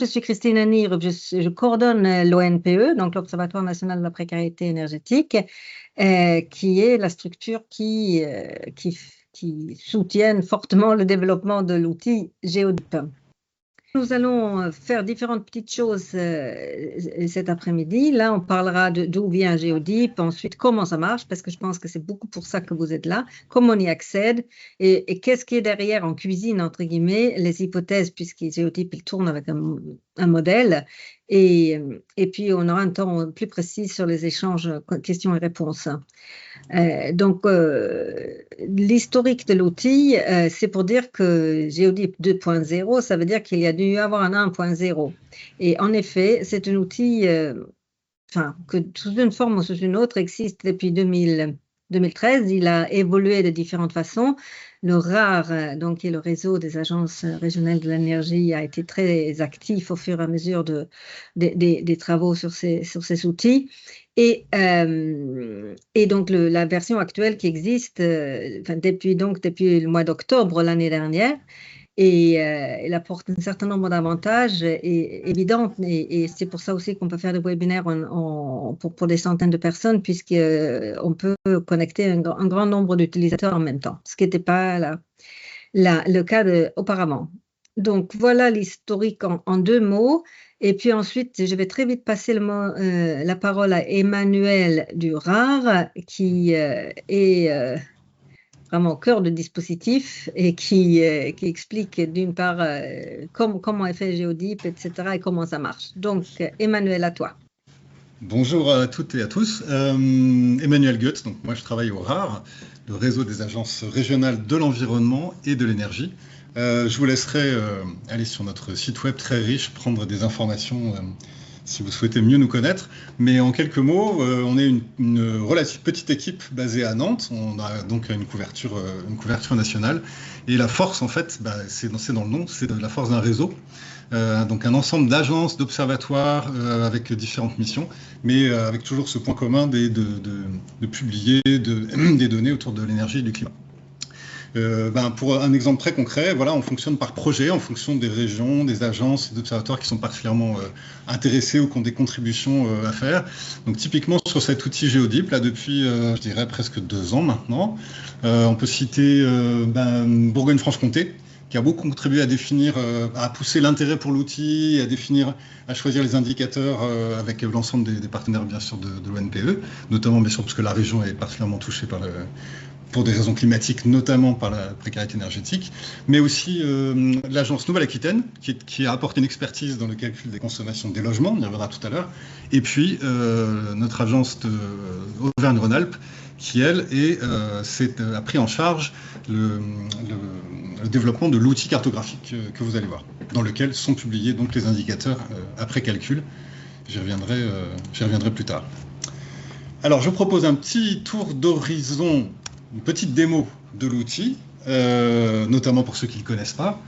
Je suis Christine Anir, je coordonne l'ONPE, donc l'Observatoire national de la précarité énergétique, qui est la structure qui soutient fortement le développement de l'outil Géodip. Nous allons faire différentes petites choses cet après-midi. Là, on parlera d'où vient Géodip, ensuite comment ça marche, parce que je pense que c'est beaucoup pour ça que vous êtes là, comment on y accède et qu'est-ce qui est derrière en cuisine, entre guillemets, les hypothèses, puisque Géodip, il tourne avec un modèle. Et puis, on aura un temps plus précis sur les échanges, questions et réponses. Donc, l'historique de l'outil, c'est pour dire que Géodip 2.0, ça veut dire qu'il y a dû y avoir un 1.0. Et en effet, c'est un outil que sous une forme ou sous une autre existe depuis 2013. Il a évolué de différentes façons. Le RAR, donc, qui est le réseau des agences régionales de l'énergie, a été très actif au fur et à mesure des travaux sur ces outils. Et donc, la version actuelle qui existe depuis le mois d'octobre l'année dernière, et elle apporte un certain nombre d'avantages évidents. Et c'est pour ça aussi qu'on peut faire des webinaires pour des centaines de personnes, puisqu'on peut connecter un grand nombre d'utilisateurs en même temps, ce qui n'était pas le cas auparavant. Donc, voilà l'historique en 2 mots. Et puis ensuite, je vais très vite passer la parole à Emmanuel Durard, qui est vraiment au cœur du dispositif et qui explique d'une part comment est fait Géodip, etc. et comment ça marche. Donc, Emmanuel, à toi. Bonjour à toutes et à tous. Emmanuel Goetz, donc moi je travaille au RAR, le réseau des agences régionales de l'environnement et de l'énergie. Je vous laisserai aller sur notre site web très riche, prendre des informations si vous souhaitez mieux nous connaître. Mais en quelques mots, on est une relative petite équipe basée à Nantes. On a donc une couverture nationale. Et la force, en fait, c'est dans le nom, c'est la force d'un réseau. Donc un ensemble d'agences, d'observatoires avec différentes missions, mais avec toujours ce point commun de publier des données autour de l'énergie et du climat. Pour un exemple très concret, voilà, on fonctionne par projet en fonction des régions, des agences et d'observatoires qui sont particulièrement intéressés ou qui ont des contributions à faire. Donc typiquement sur cet outil Géodip, là depuis, je dirais, presque 2 ans maintenant, on peut citer Bourgogne-Franche-Comté, qui a beaucoup contribué à définir, à pousser l'intérêt pour l'outil, à choisir les indicateurs avec l'ensemble des partenaires, bien sûr, de l'ONPE, notamment, bien sûr, parce que la région est particulièrement touchée pour des raisons climatiques, notamment par la précarité énergétique, mais aussi l'agence Nouvelle-Aquitaine, qui a apporté une expertise dans le calcul des consommations des logements, on y reviendra tout à l'heure, et puis notre agence Auvergne-Rhône-Alpes, qui, elle, a pris en charge le développement de l'outil cartographique que vous allez voir, dans lequel sont publiés donc les indicateurs après calcul. J'y reviendrai plus tard. Alors, je vous propose un petit tour d'horizon, une petite démo de l'outil, notamment pour ceux qui ne le connaissent pas.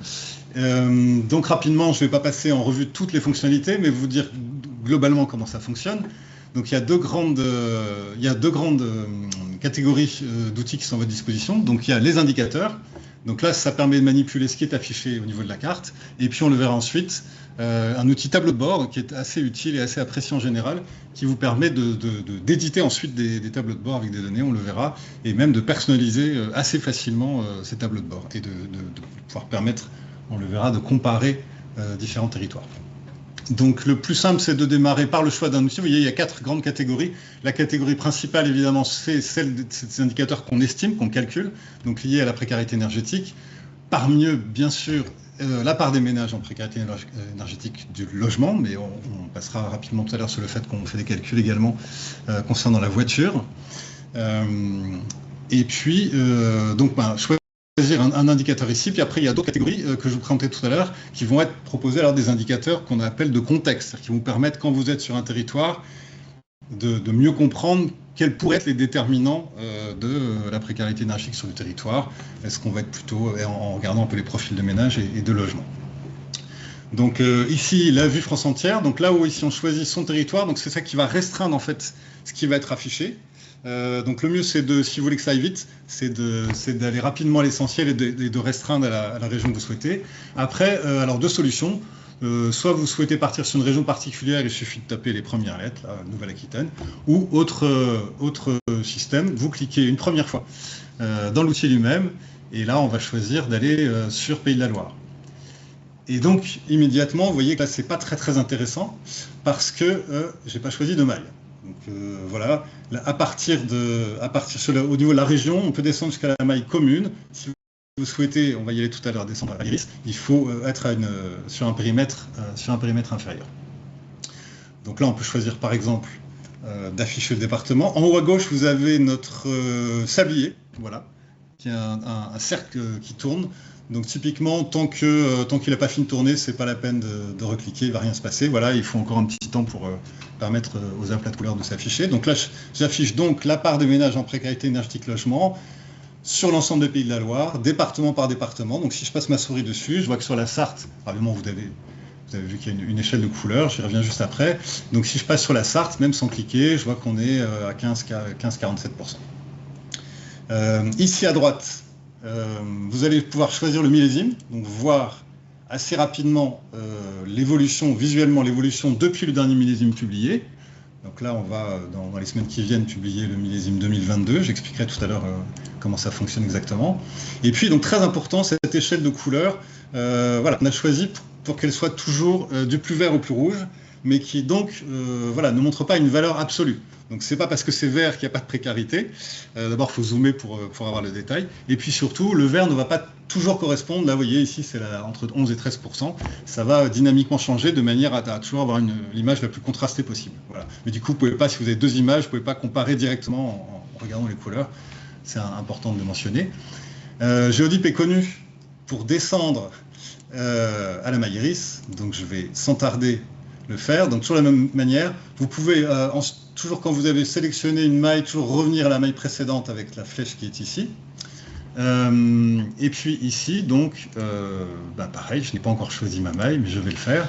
Donc, rapidement, je ne vais pas passer en revue toutes les fonctionnalités, mais vous dire globalement comment ça fonctionne. Donc, il y a deux grandes catégories d'outils qui sont à votre disposition. Donc, il y a les indicateurs. Donc là, ça permet de manipuler ce qui est affiché au niveau de la carte. Et puis, on le verra ensuite, un outil tableau de bord qui est assez utile et assez apprécié en général, qui vous permet d'éditer ensuite des tableaux de bord avec des données, on le verra, et même de personnaliser assez facilement ces tableaux de bord et de pouvoir permettre, on le verra, de comparer différents territoires. Donc le plus simple, c'est de démarrer par le choix d'un outil. Vous voyez, il y a 4 grandes catégories. La catégorie principale, évidemment, c'est celle de ces indicateurs qu'on estime, qu'on calcule, donc liés à la précarité énergétique. Parmi eux, bien sûr, la part des ménages en précarité énergétique du logement, mais on passera rapidement tout à l'heure sur le fait qu'on fait des calculs également concernant la voiture. Et puis, choisir un indicateur ici, puis après il y a d'autres catégories que je vous présentais tout à l'heure qui vont être proposées alors des indicateurs qu'on appelle de contexte, qui vous permettent, quand vous êtes sur un territoire, de mieux comprendre quels pourraient être les déterminants de la précarité énergétique sur le territoire. Est-ce qu'on va être plutôt en regardant un peu les profils de ménage et de logement. Donc ici, la vue France entière, donc là où ici on choisit son territoire, donc c'est ça qui va restreindre en fait ce qui va être affiché. Donc le mieux, c'est si vous voulez que ça aille vite, c'est d'aller rapidement à l'essentiel et de restreindre à la région que vous souhaitez. Après, alors 2 solutions. soit vous souhaitez partir sur une région particulière, il suffit de taper les premières lettres, là, Nouvelle-Aquitaine, ou autre système, vous cliquez une première fois dans l'outil lui-même, et là on va choisir d'aller sur Pays de la Loire. Et donc immédiatement, vous voyez que là c'est pas très intéressant, parce que j'ai pas choisi de maille. Donc voilà, là, au niveau de la région, on peut descendre jusqu'à la maille commune. Si vous souhaitez, on va y aller tout à l'heure, descendre à l'iris, il faut être sur un périmètre inférieur. Donc là, on peut choisir par exemple d'afficher le département. En haut à gauche, vous avez notre sablier, voilà, qui est un cercle qui tourne. Donc typiquement, tant qu'il n'a pas fini de tourner, c'est pas la peine de recliquer, il ne va rien se passer. Voilà, il faut encore un petit temps pour permettre aux aplats de couleurs de s'afficher. Donc là, j'affiche donc la part des ménages en précarité énergétique logement sur l'ensemble des Pays de la Loire, département par département. Donc si je passe ma souris dessus, je vois que sur la Sarthe, probablement vous avez vu qu'il y a une échelle de couleurs, j'y reviens juste après. Donc si je passe sur la Sarthe, même sans cliquer, je vois qu'on est à 15-47%. Ici à droite, vous allez pouvoir choisir le millésime, donc voir assez rapidement visuellement l'évolution depuis le dernier millésime publié. Donc là, on va, dans les semaines qui viennent, publier le millésime 2022. J'expliquerai tout à l'heure comment ça fonctionne exactement. Et puis, donc très important, cette échelle de couleurs, voilà, on a choisi pour qu'elle soit toujours du plus vert au plus rouge, mais qui donc voilà, ne montre pas une valeur absolue. Donc c'est pas parce que c'est vert qu'il n'y a pas de précarité. D'abord, il faut zoomer pour avoir le détail. Et puis surtout, le vert ne va pas toujours correspondre. Là, vous voyez, ici, c'est entre 11 et 13%. Ça va dynamiquement changer de manière à toujours avoir l'image la plus contrastée possible. Voilà. Mais du coup, vous pouvez pas, si vous avez deux images, vous ne pouvez pas comparer directement en regardant les couleurs. C'est important de le mentionner. Géodyp est connu pour descendre à la maille iris. Donc je vais sans tarder le faire. Donc toujours de la même manière, vous pouvez toujours quand vous avez sélectionné une maille, toujours revenir à la maille précédente avec la flèche qui est ici. Et puis ici, donc, pareil, je n'ai pas encore choisi ma maille, mais je vais le faire.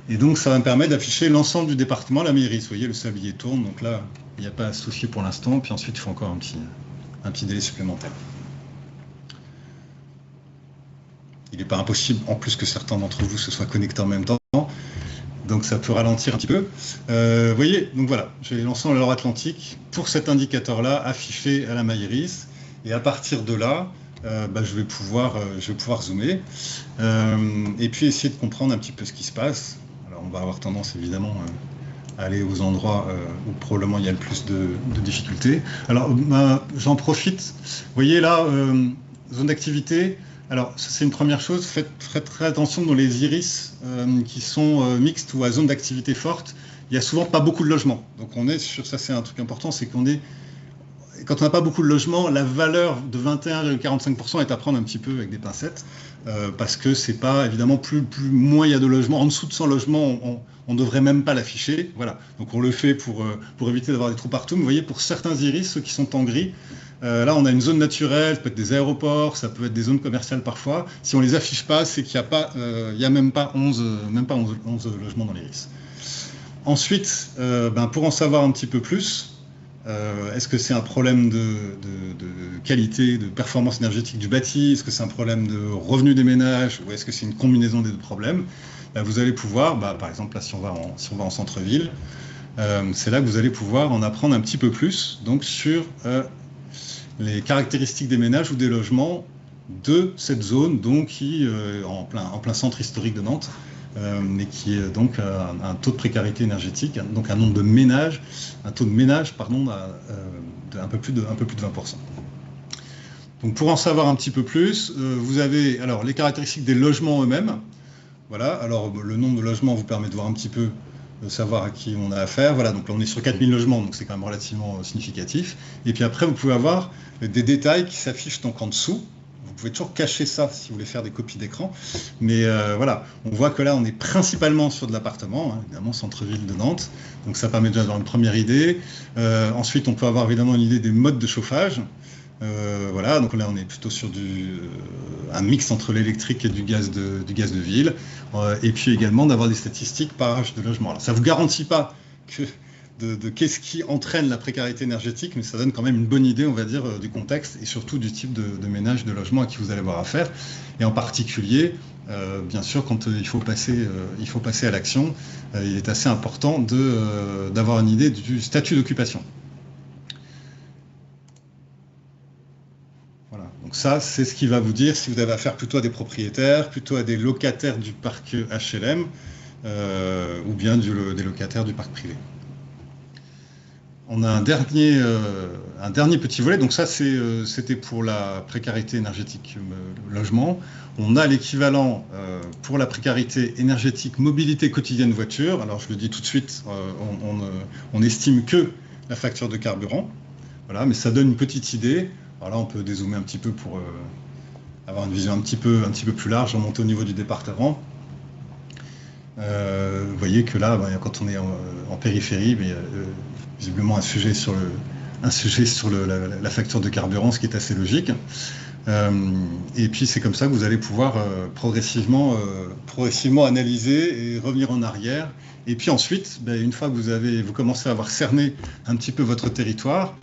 Et donc ça va me permettre d'afficher l'ensemble du département, la maille iris. Vous voyez, le sablier tourne, donc là, il n'y a pas à se soucier pour l'instant. Puis ensuite, il faut encore un petit délai supplémentaire. Il n'est pas impossible, en plus que certains d'entre vous se soient connectés en même temps. Donc ça peut ralentir un petit peu. Vous voyez, donc voilà, j'ai l'ensemble de l'Europe Atlantique pour cet indicateur-là affiché à la maille iris. Et à partir de là, je vais pouvoir zoomer et puis essayer de comprendre un petit peu ce qui se passe. Alors on va avoir tendance évidemment à aller aux endroits où probablement il y a le plus de difficultés. Alors j'en profite. Vous voyez là, zone d'activité. Alors, c'est une première chose, faites très attention dans les iris qui sont mixtes ou à zone d'activité forte, il n'y a souvent pas beaucoup de logements. Donc on est sur, ça c'est un truc important, c'est quand on n'a pas beaucoup de logements, la valeur de 21,45% est à prendre un petit peu avec des pincettes, parce que c'est pas, évidemment, moins il y a de logements, en dessous de 100 logements, on ne devrait même pas l'afficher. Voilà. Donc on le fait pour éviter d'avoir des trous partout. Mais vous voyez, pour certains iris, ceux qui sont en gris, là on a une zone naturelle, ça peut être des aéroports, ça peut être des zones commerciales parfois. Si on ne les affiche pas, c'est qu'il n'y a même pas 11 logements dans l'iris. Ensuite, pour en savoir un petit peu plus, est-ce que c'est un problème de qualité, de performance énergétique du bâti? Est-ce que c'est un problème de revenu des ménages? Ou est-ce que c'est une combinaison des deux problèmes? Là, vous allez pouvoir, par exemple, là, si on va en centre-ville, c'est là que vous allez pouvoir en apprendre un petit peu plus donc, sur les caractéristiques des ménages ou des logements de cette zone donc, qui en plein centre historique de Nantes, mais qui est donc un taux de précarité énergétique, donc un nombre de ménages, un taux de ménage, pardon, un peu plus de 20%. Donc pour en savoir un petit peu plus, vous avez alors les caractéristiques des logements eux-mêmes. Voilà, alors le nombre de logements vous permet de voir un petit peu, de savoir à qui on a affaire. Voilà, donc là on est sur 4000 logements, donc c'est quand même relativement significatif. Et puis après, vous pouvez avoir des détails qui s'affichent donc en dessous. Vous pouvez toujours cacher ça si vous voulez faire des copies d'écran. Mais voilà, on voit que là, on est principalement sur de l'appartement, hein, évidemment, centre-ville de Nantes. Donc ça permet déjà d'avoir une première idée. Ensuite, on peut avoir évidemment une idée des modes de chauffage. Voilà, donc là, on est plutôt sur un mix entre l'électrique et du gaz de ville. Et puis également d'avoir des statistiques par âge de logement. Alors, ça ne vous garantit pas que de qu'est-ce qui entraîne la précarité énergétique, mais ça donne quand même une bonne idée, on va dire, du contexte et surtout du type de ménage, de logement à qui vous allez avoir affaire. Et en particulier, bien sûr, quand il faut passer à l'action, il est assez important d'avoir une idée du statut d'occupation. Voilà. Donc ça, c'est ce qui va vous dire si vous avez affaire plutôt à des propriétaires, plutôt à des locataires du parc HLM, ou bien des locataires du parc privé. On a un dernier petit volet, donc ça c'était pour la précarité énergétique logement. On a l'équivalent pour la précarité énergétique mobilité quotidienne voiture. Alors je le dis tout de suite, on estime que la facture de carburant, voilà, mais ça donne une petite idée. Alors là on peut dézoomer un petit peu pour avoir une vision un petit peu plus large, remonter au niveau du département. Vous voyez que là, quand on est en périphérie, mais visiblement un sujet sur la facture de carburant, ce qui est assez logique. Et puis c'est comme ça que vous allez pouvoir progressivement analyser et revenir en arrière. Et puis ensuite, une fois que vous commencez à avoir cerné un petit peu votre territoire,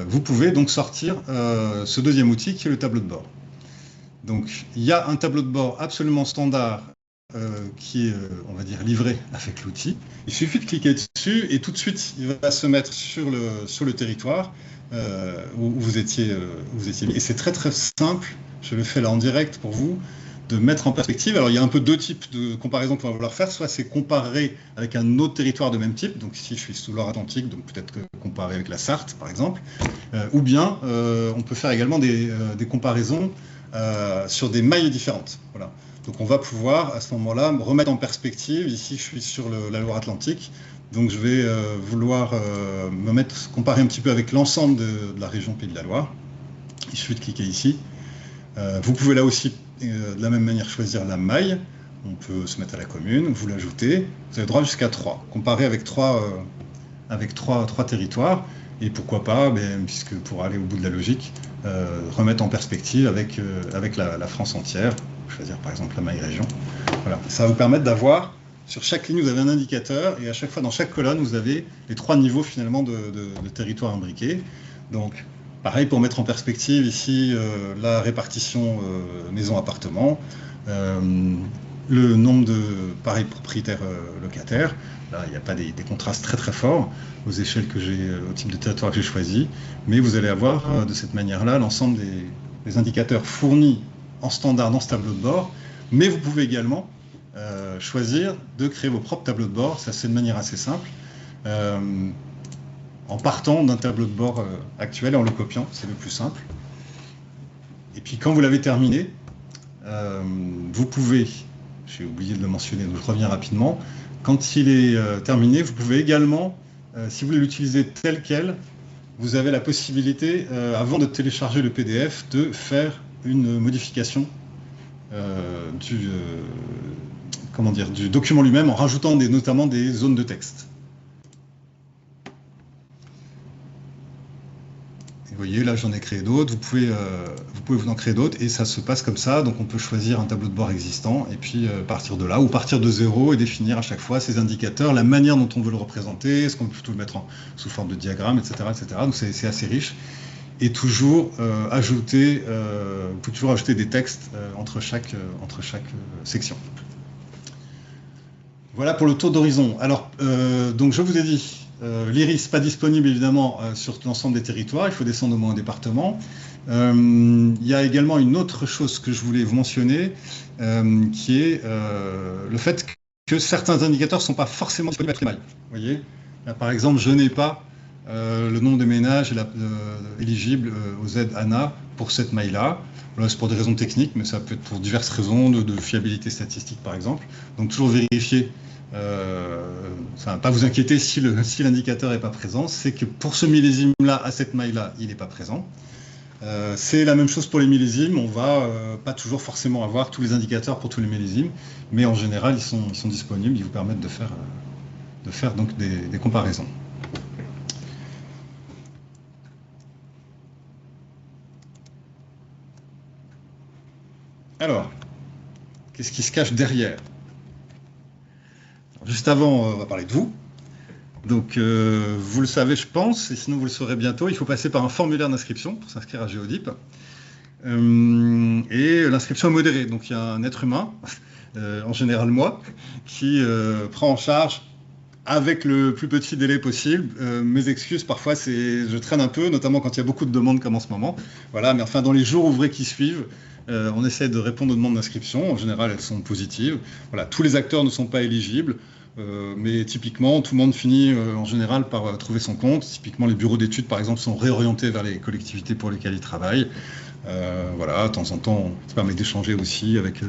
vous pouvez donc sortir ce deuxième outil qui est le tableau de bord. Donc il y a un tableau de bord absolument standard qui est, on va dire, livré avec l'outil. Il suffit de cliquer dessus et tout de suite, il va se mettre sur le territoire où vous étiez mis. Et c'est très très simple, je le fais là en direct pour vous, de mettre en perspective. Alors il y a un peu deux types de comparaisons qu'on va vouloir faire. Soit c'est comparer avec un autre territoire de même type, donc ici je suis sous Loire-Atlantique, donc peut-être que comparer avec la Sarthe par exemple, ou bien on peut faire également des comparaisons sur des mailles différentes. Voilà. Donc on va pouvoir à ce moment-là remettre en perspective. Ici je suis sur la Loire-Atlantique, donc je vais vouloir comparer un petit peu avec l'ensemble de la région Pays de la Loire. Il suffit de cliquer ici. Vous pouvez là aussi de la même manière choisir la maille. On peut se mettre à la commune, vous l'ajoutez. Vous avez droit jusqu'à 3. Comparer avec trois territoires. Et pourquoi pas, puisque pour aller au bout de la logique, remettre en perspective avec la France entière. Choisir par exemple la maille région. Voilà. Ça va vous permettre d'avoir, sur chaque ligne, vous avez un indicateur, et à chaque fois, dans chaque colonne, vous avez les 3 niveaux finalement de territoire imbriqué. Donc, pareil, pour mettre en perspective ici la répartition maison-appartement, le nombre de propriétaires locataires. Là, il n'y a pas des contrastes très très forts aux échelles au type de territoire que j'ai choisi, mais vous allez avoir de cette manière-là l'ensemble des indicateurs fournis en standard dans ce tableau de bord, mais vous pouvez également choisir de créer vos propres tableaux de bord. Ça se fait de manière assez simple, en partant d'un tableau de bord actuel et en le copiant, c'est le plus simple. Et puis quand vous l'avez terminé, vous pouvez, j'ai oublié de le mentionner, donc je reviens rapidement, quand il est terminé, vous pouvez également, si vous voulez l'utiliser tel quel, vous avez la possibilité, avant de télécharger le PDF, de faire une modification du document lui-même en rajoutant notamment des zones de texte. Et vous voyez, là j'en ai créé d'autres, vous pouvez vous en créer d'autres et ça se passe comme ça. Donc on peut choisir un tableau de bord existant et puis partir de là ou partir de zéro et définir à chaque fois ces indicateurs, la manière dont on veut le représenter, est-ce qu'on peut plutôt le mettre sous forme de diagramme, etc. Donc c'est assez riche. Et toujours ajouter des textes entre chaque section. Voilà pour le tour d'horizon. Alors, donc je vous ai dit, l'IRIS pas disponible évidemment sur l'ensemble des territoires, il faut descendre au moins un département. Il y a également une autre chose que je voulais vous mentionner, qui est le fait que certains indicateurs ne sont pas forcément disponibles à toutes les mailles. Vous voyez, là, par exemple, je n'ai pas le nombre de ménages éligibles aux aides ANA pour cette maille-là. Voilà, c'est pour des raisons techniques, mais ça peut être pour diverses raisons, de fiabilité statistique par exemple. Donc toujours vérifier, ça ne va pas vous inquiéter si l'indicateur n'est pas présent, c'est que pour ce millésime-là, à cette maille-là, il n'est pas présent. C'est la même chose pour les millésimes, on ne va pas toujours forcément avoir tous les indicateurs pour tous les millésimes, mais en général ils sont disponibles, ils vous permettent de faire donc des comparaisons. Alors, qu'est-ce qui se cache derrière? Juste avant, on va parler de vous. Donc, vous le savez, je pense, et sinon vous le saurez bientôt, il faut passer par un formulaire d'inscription pour s'inscrire à Géodip. Et l'inscription est modérée. Donc, il y a un être humain, en général moi, qui prend en charge avec le plus petit délai possible. Mes excuses, parfois, je traîne un peu, notamment quand il y a beaucoup de demandes comme en ce moment. Voilà, mais enfin, dans les jours ouvrés qui suivent, on essaie de répondre aux demandes d'inscription. En général, elles sont positives. Voilà, tous les acteurs ne sont pas éligibles. Mais typiquement, tout le monde finit en général par trouver son compte. Typiquement, les bureaux d'études, par exemple, sont réorientés vers les collectivités pour lesquelles ils travaillent. Voilà, de temps en temps, ça permet d'échanger aussi avec...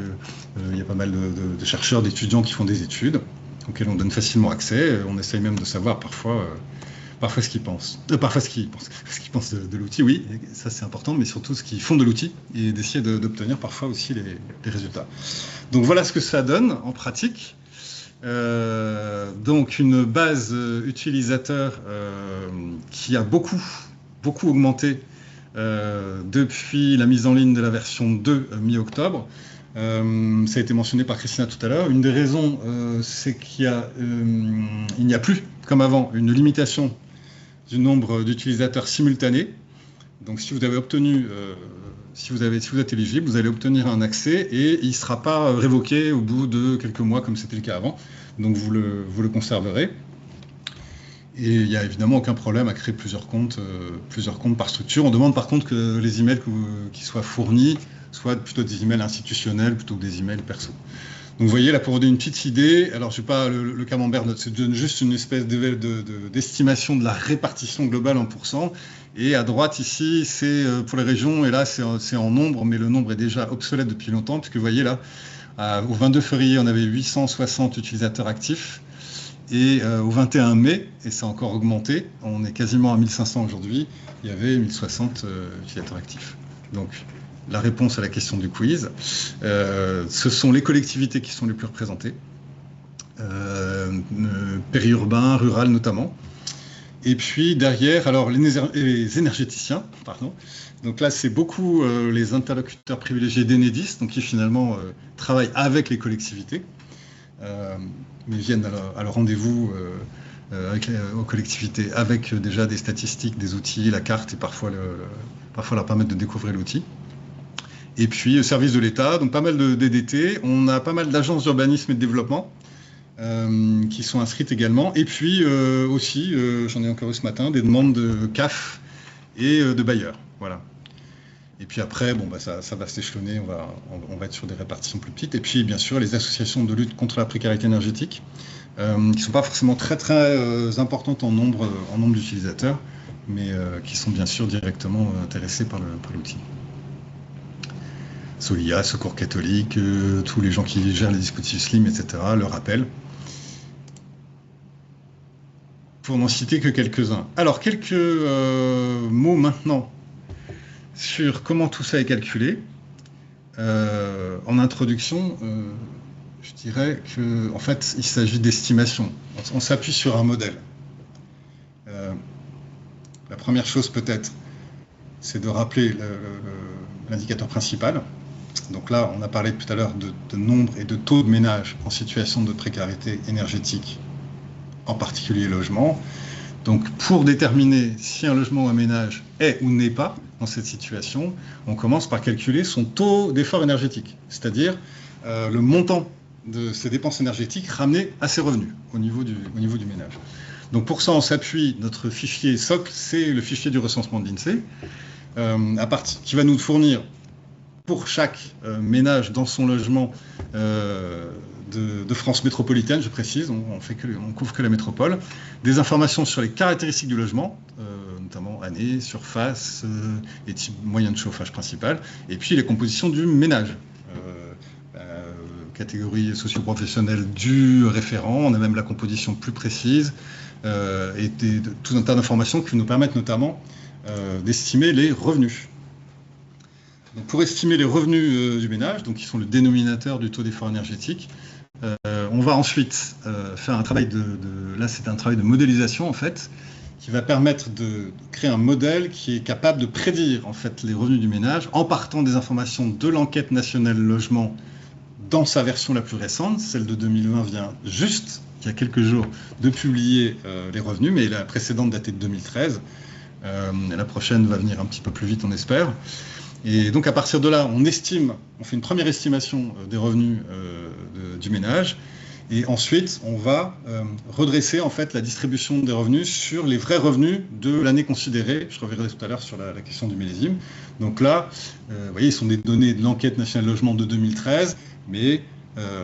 il y a pas mal de chercheurs, d'étudiants qui font des études, auxquels on donne facilement accès. On essaye même de savoir parfois ce qu'ils pensent. Parfois ce qu'ils pensent de l'outil, oui, ça c'est important, mais surtout ce qu'ils font de l'outil et d'essayer d'obtenir parfois aussi les résultats. Donc voilà ce que ça donne en pratique. Donc une base utilisateur qui a beaucoup augmenté depuis la mise en ligne de la version 2 mi-octobre. Ça a été mentionné par Christina tout à l'heure. Une des raisons, c'est qu'il n'y a plus, comme avant, une limitation du nombre d'utilisateurs simultanés. Donc si vous avez obtenu, si vous êtes éligible, vous allez obtenir un accès et il ne sera pas révoqué au bout de quelques mois comme c'était le cas avant. Donc vous le conserverez. Et il n'y a évidemment aucun problème à créer plusieurs comptes par structure. On demande par contre que les emails qui soient fournis soient plutôt des emails institutionnels plutôt que des emails perso. Donc vous voyez là, pour vous donner une petite idée, alors je ne sais pas le camembert, c'est juste une espèce d'estimation de la répartition globale en pourcents. Et à droite ici, c'est pour les régions, et là c'est en nombre, mais le nombre est déjà obsolète depuis longtemps, puisque vous voyez là, au 22 février, on avait 860 utilisateurs actifs, et au 21 mai, et ça a encore augmenté, on est quasiment à 1500 aujourd'hui, il y avait 1060 utilisateurs actifs. Donc la réponse à la question du quiz, ce sont les collectivités qui sont les plus représentées, périurbain, rural notamment. Et puis derrière, alors les énergéticiens, pardon. Donc là, c'est beaucoup les interlocuteurs privilégiés d'Enedis, donc qui finalement travaillent avec les collectivités, mais viennent à leur rendez-vous aux collectivités avec déjà des statistiques, des outils, la carte et parfois leur permettre de découvrir l'outil. Et puis, service de l'État, donc pas mal de DDT. On a pas mal d'agences d'urbanisme et de développement qui sont inscrites également. Et puis aussi, j'en ai encore eu ce matin, des demandes de CAF et de bailleurs. Voilà. Et puis après, bon, bah, ça va s'échelonner, on va être sur des répartitions plus petites. Et puis, bien sûr, les associations de lutte contre la précarité énergétique, qui ne sont pas forcément très, très importantes en nombre d'utilisateurs, mais qui sont bien sûr directement intéressés par l'outil. Solia, Secours catholique, tous les gens qui gèrent les dispositifs SLIM, etc., le rappellent. Pour n'en citer que quelques-uns. Alors, quelques mots maintenant sur comment tout ça est calculé. En introduction, je dirais qu'en fait, il s'agit d'estimation. On s'appuie sur un modèle. La première chose peut-être, c'est de rappeler l'indicateur principal. Donc là, on a parlé tout à l'heure de nombre et de taux de ménages en situation de précarité énergétique, en particulier logement. Donc pour déterminer si un logement ou un ménage est ou n'est pas dans cette situation, on commence par calculer son taux d'effort énergétique, c'est-à-dire le montant de ses dépenses énergétiques ramené à ses revenus au niveau du ménage. Donc pour ça, on s'appuie, notre fichier SOC, c'est le fichier du recensement de l'INSEE, qui va nous fournir pour chaque ménage dans son logement de France métropolitaine, je précise, on couvre que la métropole, des informations sur les caractéristiques du logement, notamment année, surface et type moyen de chauffage principal, et puis les compositions du ménage. Catégorie socio-professionnelle du référent, on a même la composition plus précise, et tout un tas d'informations qui nous permettent notamment d'estimer les revenus. Donc pour estimer les revenus du ménage, donc qui sont le dénominateur du taux d'effort énergétique, on va ensuite faire un travail là c'est un travail de modélisation en fait, qui va permettre de créer un modèle qui est capable de prédire en fait les revenus du ménage en partant des informations de l'enquête nationale logement dans sa version la plus récente. Celle de 2020 vient juste il y a quelques jours de publier les revenus, mais la précédente datait de 2013. La prochaine va venir un petit peu plus vite, on espère. Et donc à partir de là, on fait une première estimation des revenus du ménage, et ensuite on va redresser en fait la distribution des revenus sur les vrais revenus de l'année considérée. Je reviendrai tout à l'heure sur la question du millésime. Donc là, vous voyez, ce sont des données de l'enquête nationale logement de 2013, mais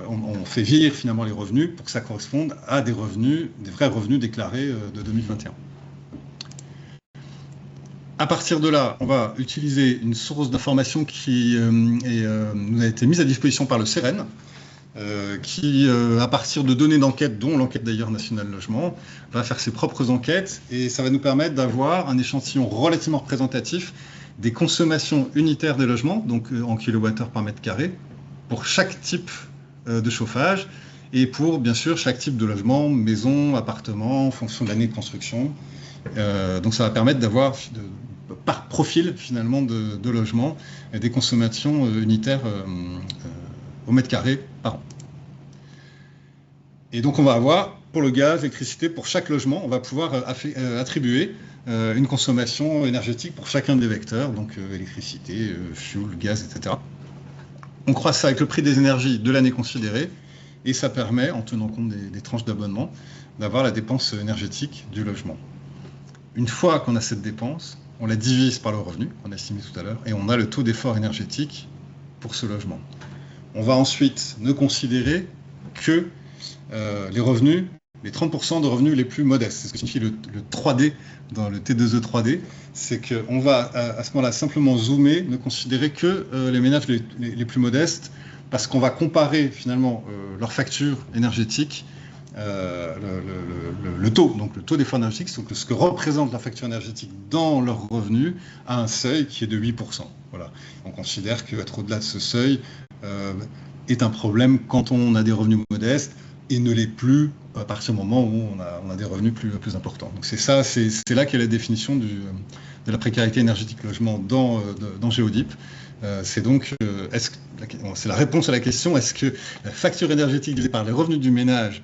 on fait vieillir finalement les revenus pour que ça corresponde à des vrais revenus déclarés de 2021. À partir de là, on va utiliser une source d'information qui nous a été mise à disposition par le CEREN, qui, à partir de données d'enquête, dont l'enquête d'ailleurs nationale logement, va faire ses propres enquêtes, et ça va nous permettre d'avoir un échantillon relativement représentatif des consommations unitaires des logements, donc en kilowattheures par mètre carré, pour chaque type de chauffage, et pour, bien sûr, chaque type de logement, maison, appartement, en fonction de l'année de construction. Donc ça va permettre d'avoir, par profil, finalement, de logement, des consommations unitaires au mètre carré par an. Et donc on va avoir, pour le gaz, l'électricité, pour chaque logement, on va pouvoir attribuer une consommation énergétique pour chacun des vecteurs, donc électricité, fuel, gaz, etc. On croise ça avec le prix des énergies de l'année considérée, et ça permet, en tenant compte des tranches d'abonnement, d'avoir la dépense énergétique du logement. Une fois qu'on a cette dépense, on la divise par le revenu, qu'on a estimé tout à l'heure, et on a le taux d'effort énergétique pour ce logement. On va ensuite ne considérer que les revenus, les 30% de revenus les plus modestes. C'est ce que signifie le 3D dans le T2E 3D. C'est qu'on va à ce moment-là simplement zoomer, ne considérer que les ménages les plus modestes, parce qu'on va comparer finalement leur facture énergétique, le taux, donc le taux d'effort énergétique, ce que représente la facture énergétique dans leurs revenus, à un seuil qui est de 8%. Voilà. On considère qu'être au-delà de ce seuil est un problème quand on a des revenus modestes, et ne l'est plus à partir du moment où on a des revenus plus importants. Donc c'est là qu'est la définition de la précarité énergétique logement dans Géodip. C'est donc, c'est la réponse à la question, est-ce que la facture énergétique divisée par les revenus du ménage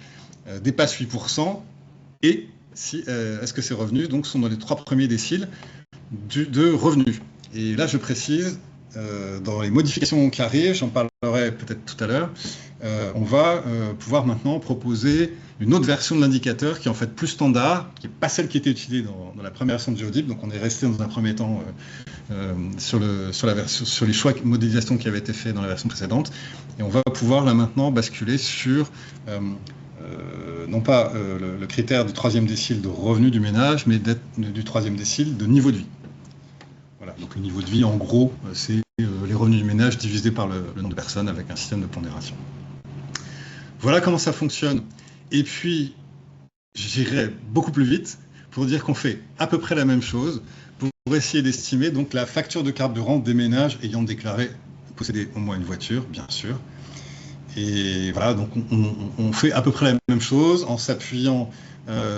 dépasse 8%, et est-ce que ces revenus donc, sont dans les 3 premiers déciles de revenus. Et là, je précise, dans les modifications qui arrivent, j'en parlerai peut-être tout à l'heure, on va pouvoir maintenant proposer une autre version de l'indicateur qui est en fait plus standard, qui n'est pas celle qui était utilisée dans la première version de Géodip. Donc on est resté dans un premier temps sur les choix de modélisation qui avaient été faits dans la version précédente, et on va pouvoir là maintenant basculer sur non pas le critère du 3e décile de revenu du ménage, mais du 3e décile de niveau de vie. Voilà, donc le niveau de vie, en gros, c'est les revenus du ménage divisés par le nombre de personnes avec un système de pondération. Voilà comment ça fonctionne. Et puis, j'irai beaucoup plus vite pour dire qu'on fait à peu près la même chose pour essayer d'estimer donc la facture de carburant des ménages ayant déclaré posséder au moins une voiture, bien sûr. Et voilà, donc on fait à peu près la même chose en s'appuyant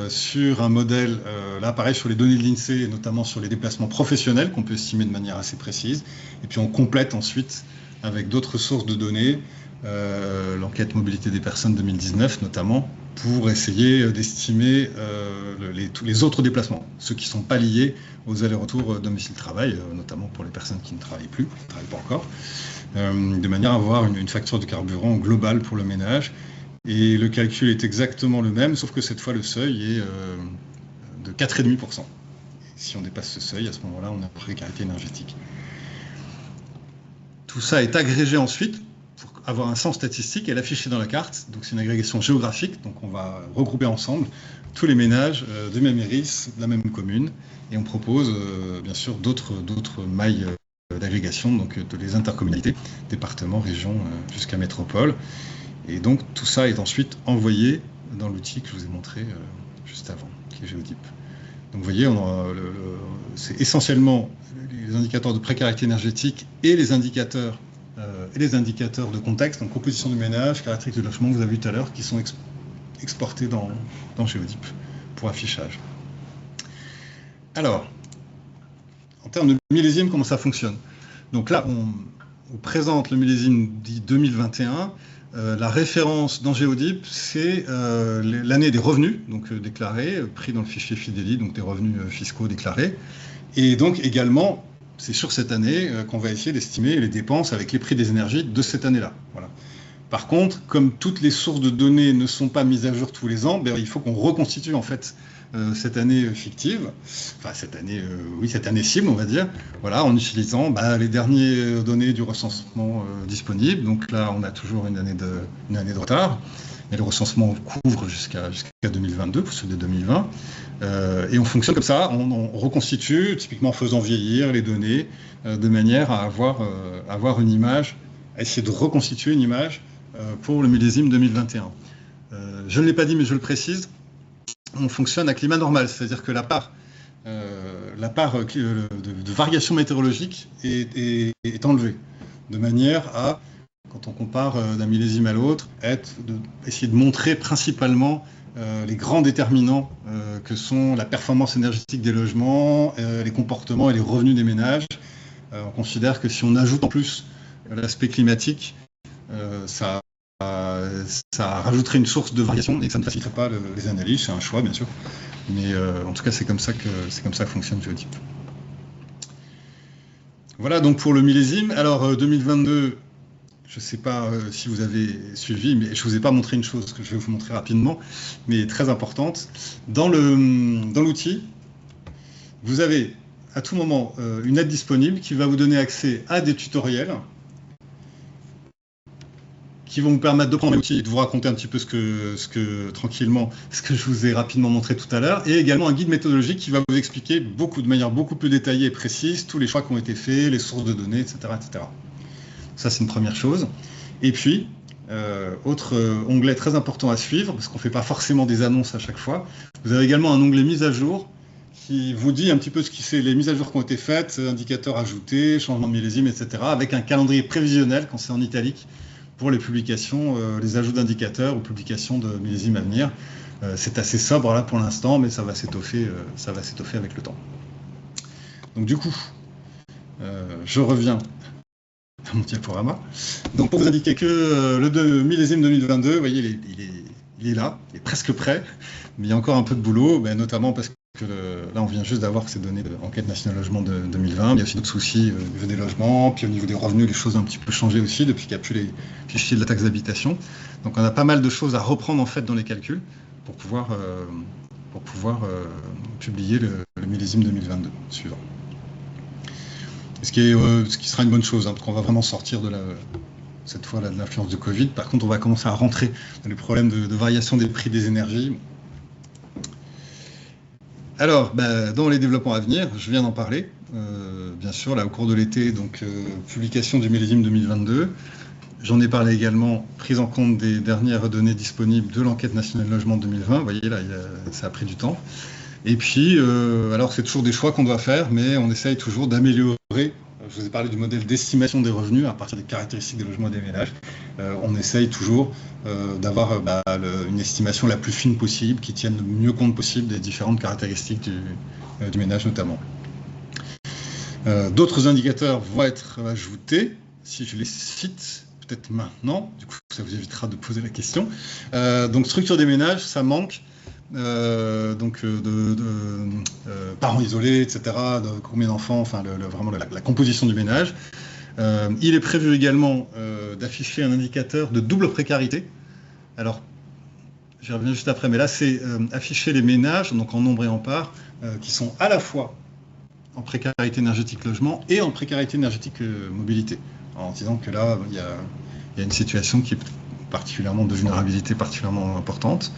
sur un modèle, là pareil sur les données de l'INSEE, et notamment sur les déplacements professionnels qu'on peut estimer de manière assez précise. Et puis on complète ensuite avec d'autres sources de données, l'enquête mobilité des personnes 2019 notamment, pour essayer d'estimer tous les autres déplacements, ceux qui ne sont pas liés aux allers-retours domicile-travail, notamment pour les personnes qui ne travaillent plus, qui ne travaillent pas encore, de manière à avoir une facture de carburant globale pour le ménage. Et le calcul est exactement le même, sauf que cette fois le seuil est de 4,5%. Si on dépasse ce seuil, à ce moment-là, on a précarité énergétique. Tout ça est agrégé ensuite pour avoir un sens statistique et l'afficher dans la carte. Donc c'est une agrégation géographique, donc on va regrouper ensemble tous les ménages de même iris, de la même commune, et on propose bien sûr d'autres mailles d'agrégation, donc de les intercommunalités, départements, régions, jusqu'à métropole. Et donc tout ça est ensuite envoyé dans l'outil que je vous ai montré juste avant, qui est Géodip. Donc vous voyez, c'est essentiellement les indicateurs de précarité énergétique et les indicateurs de contexte, donc composition du ménage, caractéristiques de logement que vous avez vu tout à l'heure, qui sont exportés dans Géodip pour affichage. Alors, en termes de millésime, comment ça fonctionne? Donc là, on présente le millésime dit 2021 La référence dans Géodip, c'est l'année des revenus, donc déclarés, pris dans le fichier Fideli, donc des revenus fiscaux déclarés. Et donc également, c'est sur cette année qu'on va essayer d'estimer les dépenses avec les prix des énergies de cette année-là. Voilà. Par contre, comme toutes les sources de données ne sont pas mises à jour tous les ans, ben, il faut qu'on reconstitue en fait cette année fictive, enfin cette année cible, on va dire, voilà, en utilisant les dernières données du recensement disponibles. Donc là, on a toujours une année de retard, mais le recensement couvre jusqu'à 2022, pour ceux de 2020. Et on fonctionne comme ça, on reconstitue, typiquement en faisant vieillir les données, de manière à avoir une image, à essayer de reconstituer une image pour le millésime 2021. Je ne l'ai pas dit, mais je le précise, on fonctionne à climat normal, c'est-à-dire que la part de variation météorologique est enlevée, de manière à, quand on compare d'un millésime à l'autre, essayer de montrer principalement les grands déterminants que sont la performance énergétique des logements, les comportements et les revenus des ménages. On considère que si on ajoute en plus l'aspect climatique, ça rajouterait une source de variation et que ça ne faciliterait pas les analyses. C'est un choix, bien sûr. Mais en tout cas, c'est comme ça que fonctionne Géodip. Voilà donc pour le millésime. Alors 2022, je ne sais pas si vous avez suivi, mais je ne vous ai pas montré une chose que je vais vous montrer rapidement, mais très importante. Dans l'outil, vous avez à tout moment une aide disponible qui va vous donner accès à des tutoriels qui vont vous permettre de prendre l'outil et de vous raconter un petit peu tranquillement, ce que je vous ai rapidement montré tout à l'heure, et également un guide méthodologique qui va vous expliquer de manière beaucoup plus détaillée et précise tous les choix qui ont été faits, les sources de données, etc. etc. Ça, c'est une première chose. Et puis, autre onglet très important à suivre, parce qu'on ne fait pas forcément des annonces à chaque fois, vous avez également un onglet mise à jour qui vous dit un petit peu les mises à jour qui ont été faites, indicateurs ajoutés, changement de millésime, etc., avec un calendrier prévisionnel, quand c'est en italique, pour les publications, les ajouts d'indicateurs ou publications de millésimes à venir. C'est assez sobre là pour l'instant, mais ça va s'étoffer avec le temps. Donc du coup, je reviens à mon diaporama. Donc pour vous indiquer que le millésime 2022, vous voyez, il est là, il est presque prêt, mais il y a encore un peu de boulot, notamment parce que là on vient juste d'avoir ces données de l'enquête nationale logement de 2020, il y a aussi d'autres soucis au niveau des logements, puis au niveau des revenus, les choses ont un petit peu changé aussi depuis qu'il n'y a plus les fichiers de la taxe d'habitation. Donc on a pas mal de choses à reprendre en fait dans les calculs pour pouvoir publier le millésime 2022 suivant. Ce qui sera une bonne chose, parce qu'on va vraiment sortir cette fois de l'influence de Covid. Par contre, on va commencer à rentrer dans les problèmes de variation des prix des énergies. Alors, dans les développements à venir, je viens d'en parler, bien sûr, là au cours de l'été, donc publication du millésime 2022. J'en ai parlé également, prise en compte des dernières données disponibles de l'enquête nationale logement 2020. Vous voyez, là, ça a pris du temps. Et puis, alors c'est toujours des choix qu'on doit faire, mais on essaye toujours d'améliorer. Je vous ai parlé du modèle d'estimation des revenus à partir des caractéristiques des logements et des ménages. On essaye toujours d'avoir une estimation la plus fine possible, qui tienne le mieux compte possible des différentes caractéristiques du ménage notamment. D'autres indicateurs vont être ajoutés, si je les cite, peut-être maintenant, du coup ça vous évitera de poser la question. Donc structure des ménages, ça manque. Parents isolés, etc., de combien d'enfants, enfin vraiment la composition du ménage. Il est prévu également d'afficher un indicateur de double précarité. Alors, j'y reviens juste après, mais là c'est afficher les ménages, donc en nombre et en part, qui sont à la fois en précarité énergétique logement et en précarité énergétique mobilité. En disant que là, il y a une situation qui est particulièrement de vulnérabilité particulièrement importante.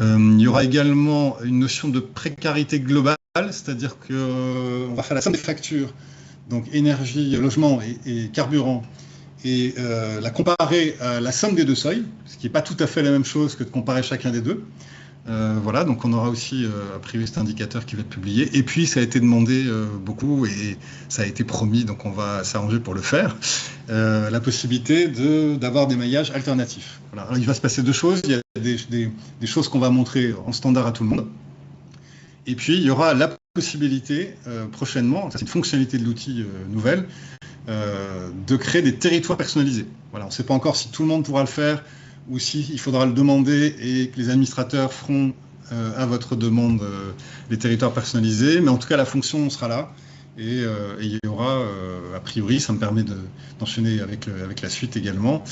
Il y aura également une notion de précarité globale, c'est-à-dire qu'on va faire la somme des factures, donc énergie, logement et carburant, et la comparer à la somme des deux seuils, ce qui n'est pas tout à fait la même chose que de comparer chacun des deux. Voilà, donc on aura aussi a priori cet indicateur qui va être publié. Et puis ça a été demandé beaucoup et ça a été promis, donc on va s'arranger pour le faire, la possibilité d'avoir des maillages alternatifs. Voilà. Alors, il va se passer deux choses. Il y a des choses qu'on va montrer en standard à tout le monde. Et puis il y aura la possibilité prochainement, c'est une fonctionnalité de l'outil nouvelle, de créer des territoires personnalisés. Voilà, on ne sait pas encore si tout le monde pourra le faire ou si il faudra le demander et que les administrateurs feront à votre demande les territoires personnalisés, mais en tout cas la fonction sera là et il y aura, a priori, ça me permet d'enchaîner avec la suite également,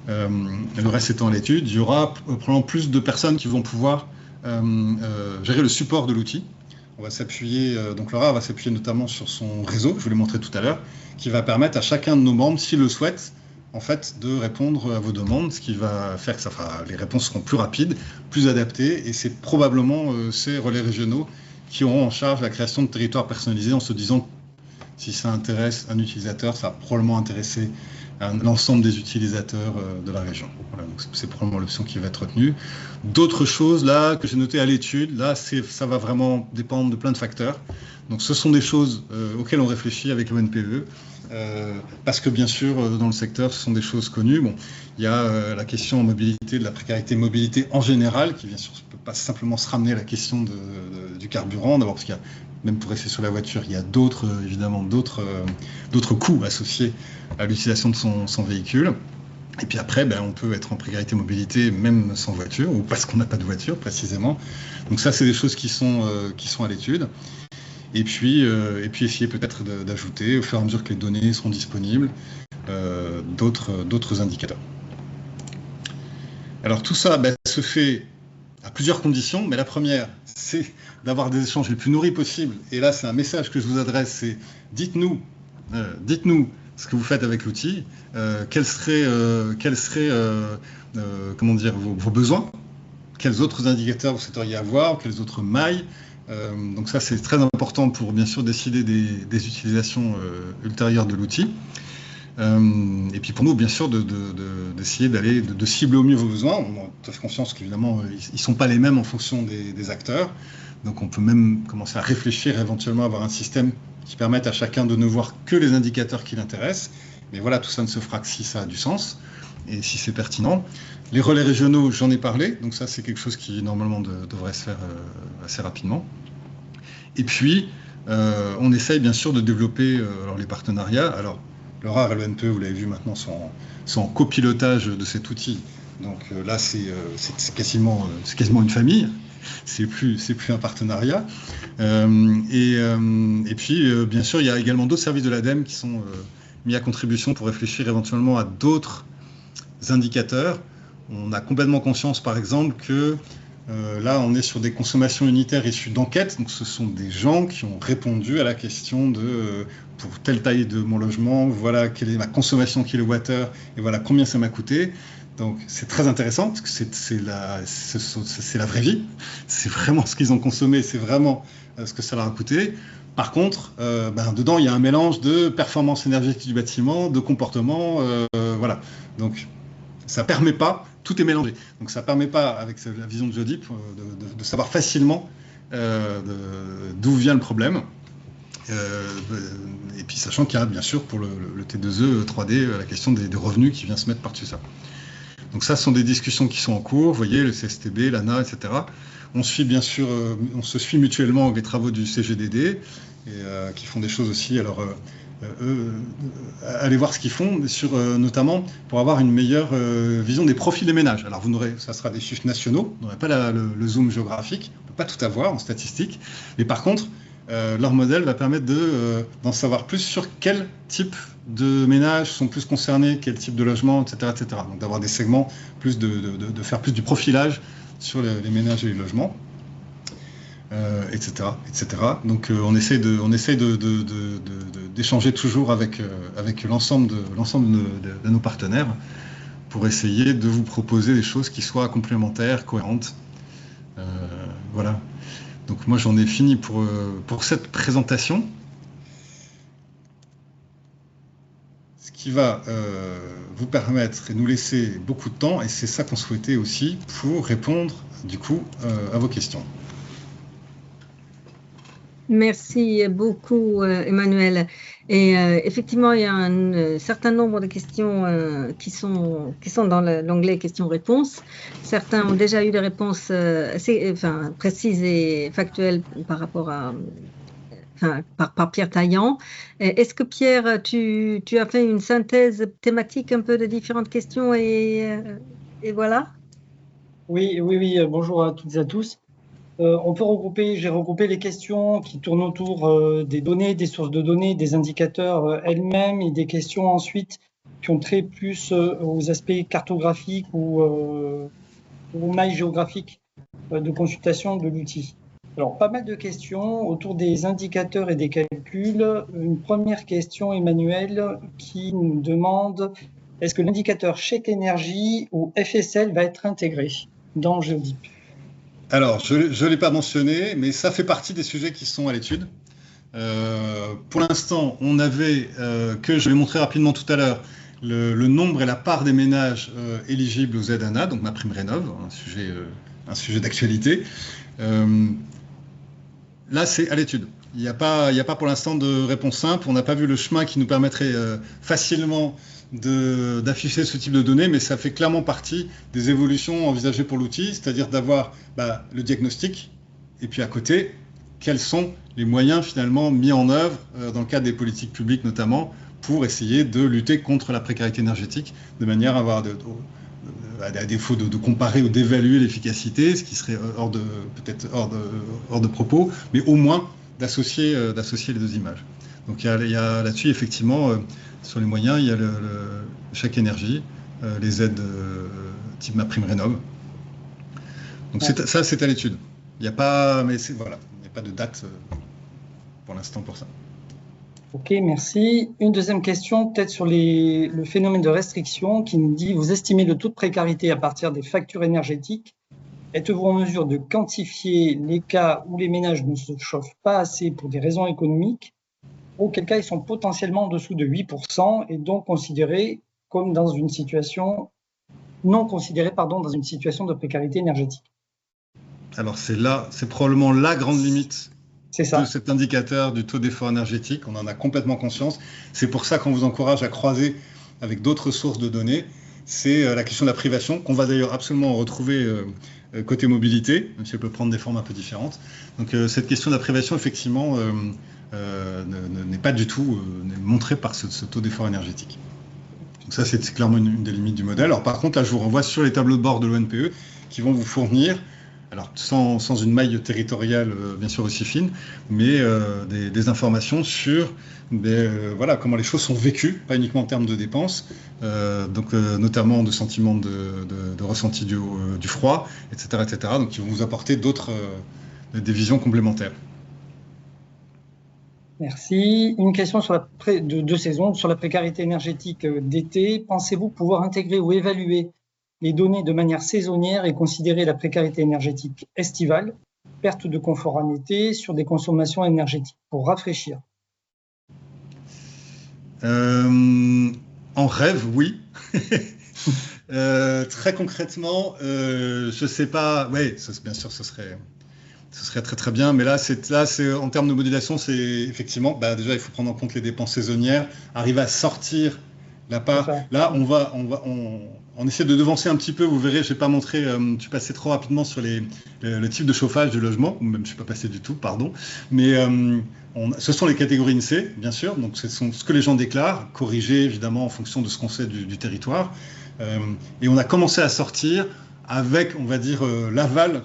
le reste étant à l'étude, il y aura probablement plus de personnes qui vont pouvoir gérer le support de l'outil. On va s'appuyer, donc Laura va s'appuyer notamment sur son réseau, je vous l'ai montré tout à l'heure, qui va permettre à chacun de nos membres, s'il le souhaite, en fait, de répondre à vos demandes, ce qui va faire que les réponses seront plus rapides, plus adaptées, et c'est probablement ces relais régionaux qui auront en charge la création de territoires personnalisés en se disant si ça intéresse un utilisateur, ça va probablement intéresser l'ensemble des utilisateurs de la région. Voilà, donc c'est probablement l'option qui va être retenue. D'autres choses là que j'ai notées à l'étude, là ça va vraiment dépendre de plein de facteurs. Donc ce sont des choses auxquelles on réfléchit avec l'ONPE, parce que bien sûr dans le secteur ce sont des choses connues. Bon, il y a la question mobilité, de la précarité mobilité en général, qui bien sûr ne peut pas simplement se ramener à la question du carburant, d'abord parce qu'il y a même pour rester sur la voiture, il y a évidemment d'autres coûts associés à l'utilisation de son véhicule. Et puis après, on peut être en précarité mobilité même sans voiture, ou parce qu'on n'a pas de voiture précisément. Donc ça, c'est des choses qui sont à l'étude. Et puis essayer peut-être d'ajouter, au fur et à mesure que les données seront disponibles, d'autres indicateurs. Alors tout ça se fait à plusieurs conditions, mais la première, c'est d'avoir des échanges les plus nourris possibles. Et là, c'est un message que je vous adresse, c'est dites-nous ce que vous faites avec l'outil, quels seraient comment dire, vos besoins, quels autres indicateurs vous souhaiteriez avoir, quelles autres mailles. Donc ça, c'est très important pour, bien sûr, décider des utilisations ultérieures de l'outil. Et puis pour nous, bien sûr, d'essayer de cibler au mieux vos besoins. On a tout à fait conscience qu'évidemment, ils ne sont pas les mêmes en fonction des acteurs. Donc on peut même commencer à réfléchir, éventuellement avoir un système qui permette à chacun de ne voir que les indicateurs qui l'intéressent. Mais voilà, tout ça ne se fera que si ça a du sens et si c'est pertinent. Les relais régionaux, j'en ai parlé. Donc ça, c'est quelque chose qui, normalement, devrait se faire assez rapidement. Et puis, on essaye, bien sûr, de développer les partenariats. Alors, Laura et l'ONPE, vous l'avez vu maintenant, sont en copilotage de cet outil. Donc là, c'est quasiment une famille. C'est plus un partenariat. Et puis, bien sûr, il y a également d'autres services de l'ADEME qui sont mis à contribution pour réfléchir éventuellement à d'autres indicateurs. On a complètement conscience, par exemple, que là, on est sur des consommations unitaires issues d'enquêtes. Donc, ce sont des gens qui ont répondu à la question de pour telle taille de mon logement, voilà quelle est ma consommation kilowattheure et voilà combien ça m'a coûté. Donc, c'est très intéressant parce que c'est la vraie vie. C'est vraiment ce qu'ils ont consommé, c'est vraiment ce que ça leur a coûté. Par contre, dedans, il y a un mélange de performance énergétique du bâtiment, de comportement, voilà. Donc, ça permet pas, tout est mélangé. Donc ça permet pas, avec la vision de Geodip, de savoir facilement d'où vient le problème. Et puis sachant qu'il y a bien sûr pour le T2E 3D la question des revenus qui vient se mettre par-dessus ça. Donc ça, ce sont des discussions qui sont en cours, vous voyez, le CSTB, l'ANA, etc. On suit bien sûr, on se suit mutuellement avec les travaux du CGDD, et, qui font des choses aussi. Alors, allez voir ce qu'ils font, notamment pour avoir une meilleure vision des profils des ménages. Alors, ça sera des chiffres nationaux, on n'aura pas le zoom géographique, on ne peut pas tout avoir en statistique, mais par contre, leur modèle va permettre d'en savoir plus sur quel type de ménages sont plus concernés, quel type de logement, etc. etc. Donc d'avoir des segments, de faire plus du profilage sur les ménages et les logements, etc., etc. Donc on essaie d'échanger toujours avec l'ensemble de nos partenaires pour essayer de vous proposer des choses qui soient complémentaires, cohérentes. Voilà. Donc moi j'en ai fini pour cette présentation. Ce qui va vous permettre et nous laisser beaucoup de temps, et c'est ça qu'on souhaitait aussi pour répondre du coup à vos questions. Merci beaucoup Emmanuel. Et effectivement, il y a un certain nombre de questions qui sont dans l'onglet questions-réponses. Certains ont déjà eu des réponses assez précises et factuelles par rapport à enfin, par Pierre Taillant. Est-ce que Pierre, tu as fait une synthèse thématique un peu de différentes questions et voilà? Oui, oui, oui, bonjour à toutes et à tous. J'ai regroupé les questions qui tournent autour des données, des sources de données, des indicateurs elles-mêmes et des questions ensuite qui ont trait plus aux aspects cartographiques ou aux mailles géographiques de consultation de l'outil. Alors, pas mal de questions autour des indicateurs et des calculs. Une première question, Emmanuel, qui nous demande est-ce que l'indicateur chèque énergie ou FSL va être intégré dans Geodip? Alors, je ne l'ai pas mentionné, mais ça fait partie des sujets qui sont à l'étude. Pour l'instant, on avait, que je vais montrer rapidement tout à l'heure, le nombre et la part des ménages éligibles aux aides ANA, donc ma prime rénov, un sujet d'actualité. Là, c'est à l'étude. Il n'y a pas pour l'instant de réponse simple. On n'a pas vu le chemin qui nous permettrait facilement d'afficher ce type de données, mais ça fait clairement partie des évolutions envisagées pour l'outil, c'est-à-dire d'avoir le diagnostic, et puis à côté, quels sont les moyens finalement mis en œuvre dans le cadre des politiques publiques notamment, pour essayer de lutter contre la précarité énergétique, de manière à avoir, à défaut de comparer ou d'évaluer l'efficacité, ce qui serait peut-être hors de propos, mais au moins d'associer les deux images. Donc il y a là-dessus, effectivement, sur les moyens, il y a le chèque énergie, les aides type ma prime rénov. Donc ça, c'est à l'étude. Il n'y a pas, mais voilà, il n'y a pas de date pour l'instant pour ça. Ok, merci. Une deuxième question, peut-être sur le phénomène de restriction, qui nous dit, vous estimez le taux de précarité à partir des factures énergétiques. Êtes-vous en mesure de quantifier les cas où les ménages ne se chauffent pas assez pour des raisons économiques, auquel cas ils sont potentiellement en dessous de 8% et donc considérés comme dans une situation, non considérés, dans une situation de précarité énergétique? Alors c'est probablement la grande limite de cet indicateur du taux d'effort énergétique. On en a complètement conscience. C'est pour ça qu'on vous encourage à croiser avec d'autres sources de données. C'est la question de la privation, qu'on va d'ailleurs absolument retrouver côté mobilité, même si elle peut prendre des formes un peu différentes. Donc cette question de la privation, effectivement, n'est pas du tout montrée par ce taux d'effort énergétique. Donc ça, c'est clairement une des limites du modèle. Alors par contre, là, je vous renvoie sur les tableaux de bord de l'ONPE qui vont vous fournir, alors sans une maille territoriale bien sûr aussi fine, mais des informations sur voilà, comment les choses sont vécues, pas uniquement en termes de dépenses, donc notamment de sentiments de ressenti du froid, etc., etc. Donc qui vont vous apporter des visions complémentaires. Merci. Une question sur de saison, sur la précarité énergétique d'été. Pensez-vous pouvoir intégrer ou évaluer les données de manière saisonnière et considérer la précarité énergétique estivale, perte de confort en été, sur des consommations énergétiques pour rafraîchir? En rêve, oui. Très concrètement, je ne sais pas. Oui, bien sûr, ce serait très très bien, mais là, c'est en termes de modulation, c'est effectivement, déjà, il faut prendre en compte les dépenses saisonnières, arriver à sortir la part. Là, on essaie de devancer un petit peu. Vous verrez, je vais pas montrer. Je suis passé trop rapidement sur le type de chauffage du logement, ou même je suis pas passé du tout, pardon. Mais ce sont les catégories INSEE, bien sûr. Donc, ce sont ce que les gens déclarent, corrigé évidemment en fonction de ce qu'on sait du territoire. Et on a commencé à sortir avec, on va dire, l'aval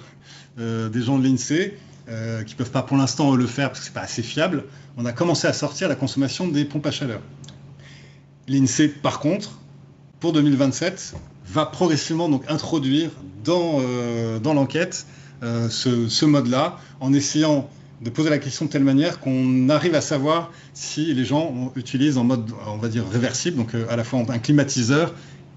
des gens de l'INSEE, qui ne peuvent pas pour l'instant le faire parce que ce n'est pas assez fiable. On a commencé à sortir la consommation des pompes à chaleur. L'INSEE, par contre, pour 2027, va progressivement donc introduire dans l'enquête ce mode-là, en essayant de poser la question de telle manière qu'on arrive à savoir si les gens utilisent en mode, on va dire, réversible, donc à la fois un climatiseur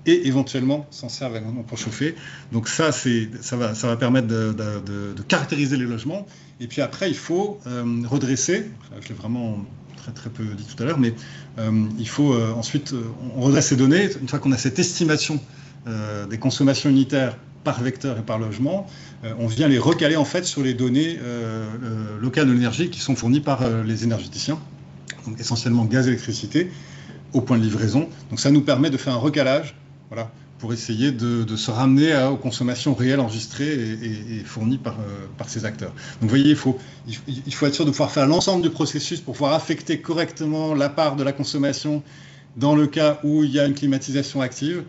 et éventuellement s'en servent également pour chauffer. Donc ça va permettre de caractériser les logements. Et puis après, il faut redresser, je l'ai vraiment très très peu dit tout à l'heure, mais il faut ensuite, on redresse ces données, une fois qu'on a cette estimation des consommations unitaires par vecteur et par logement, on vient les recaler en fait sur les données locales de l'énergie qui sont fournies par les énergéticiens, donc essentiellement gaz et électricité, au point de livraison. Donc ça nous permet de faire un recalage, voilà, pour essayer de se ramener aux consommations réelles enregistrées et fournies par ces acteurs. Donc vous voyez, il faut être sûr de pouvoir faire l'ensemble du processus pour pouvoir affecter correctement la part de la consommation dans le cas où il y a une climatisation active.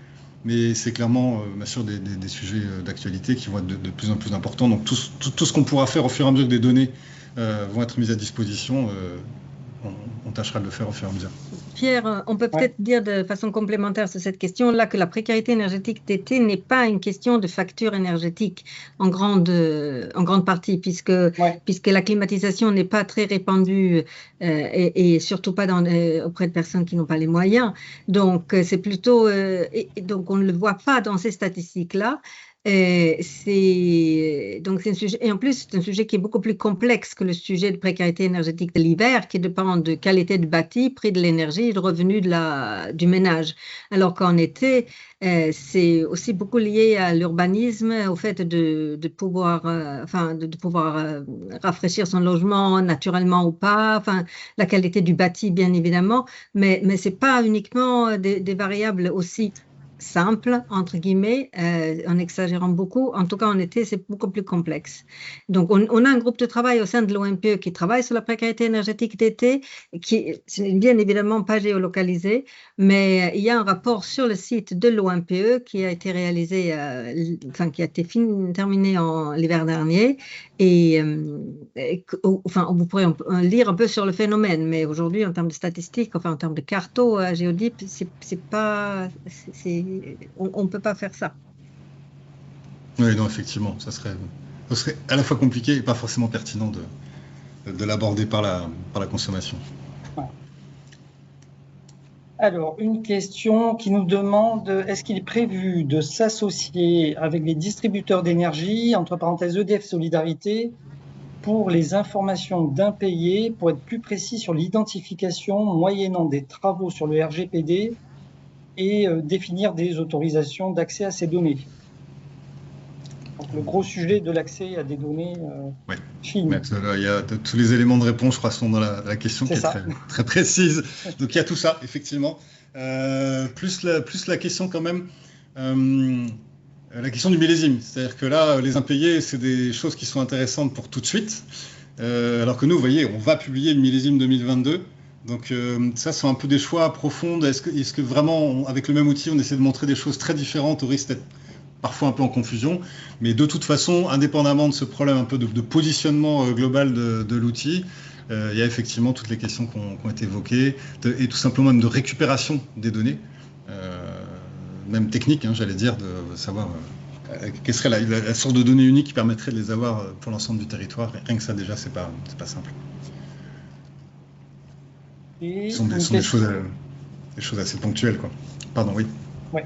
Mais c'est clairement, bien sûr, des sujets d'actualité qui vont être de plus en plus importants. Donc tout ce qu'on pourra faire au fur et à mesure que des données vont être mises à disposition, on tâchera de le faire au fur et à mesure. Pierre, on peut peut-être dire de façon complémentaire sur cette question-là que la précarité énergétique d'été n'est pas une question de facture énergétique en grande partie, puisque la climatisation n'est pas très répandue et surtout pas auprès de personnes qui n'ont pas les moyens. Donc, c'est plutôt... donc, on ne le voit pas dans ces statistiques-là. Donc c'est un sujet, et en plus c'est un sujet qui est beaucoup plus complexe que le sujet de précarité énergétique de l'hiver, qui dépend de qualité de bâti, prix de l'énergie et de revenus du ménage. Alors qu'en été, c'est aussi beaucoup lié à l'urbanisme, au fait de pouvoir, de pouvoir rafraîchir son logement naturellement ou pas, la qualité du bâti bien évidemment, mais c'est pas uniquement des variables aussi simple, entre guillemets, en exagérant beaucoup. En tout cas, en été, c'est beaucoup plus complexe. Donc, on a un groupe de travail au sein de l'OMPE qui travaille sur la précarité énergétique d'été, qui n'est bien évidemment pas géolocalisé, mais il y a un rapport sur le site de l'OMPE qui a été réalisé, qui a été terminé l'hiver dernier, vous pourrez lire un peu sur le phénomène, mais aujourd'hui, en termes de statistiques, en termes de carto géodype, on ne peut pas faire ça. Oui, non, effectivement, ça serait à la fois compliqué et pas forcément pertinent de l'aborder par la consommation. Alors, une question qui nous demande, est-ce qu'il est prévu de s'associer avec les distributeurs d'énergie, entre parenthèses EDF Solidarité, pour les informations d'impayés, pour être plus précis sur l'identification moyennant des travaux sur le RGPD et définir des autorisations d'accès à ces données. Donc, le gros sujet de l'accès à des données fines. Il y a tous les éléments de réponse, je crois, sont dans la question qui est très, très précise. Donc il y a tout ça, effectivement. Plus la question quand même, la question du millésime. C'est-à-dire que là, les impayés, c'est des choses qui sont intéressantes pour tout de suite. Alors que nous, vous voyez, on va publier le millésime 2022. Donc ça, c'est un peu des choix profonds. Est-ce que vraiment, avec le même outil, on essaie de montrer des choses très différentes au risque d'être parfois un peu en confusion, mais de toute façon, indépendamment de ce problème un peu de positionnement global de l'outil, il y a effectivement toutes les questions qui ont été évoquées, et tout simplement même de récupération des données, même technique, j'allais dire, de savoir quelle serait la source de données unique qui permettrait de les avoir pour l'ensemble du territoire. Rien que ça, déjà, c'est pas simple. Ce sont des choses assez ponctuelles, quoi. Pardon, oui. Ouais.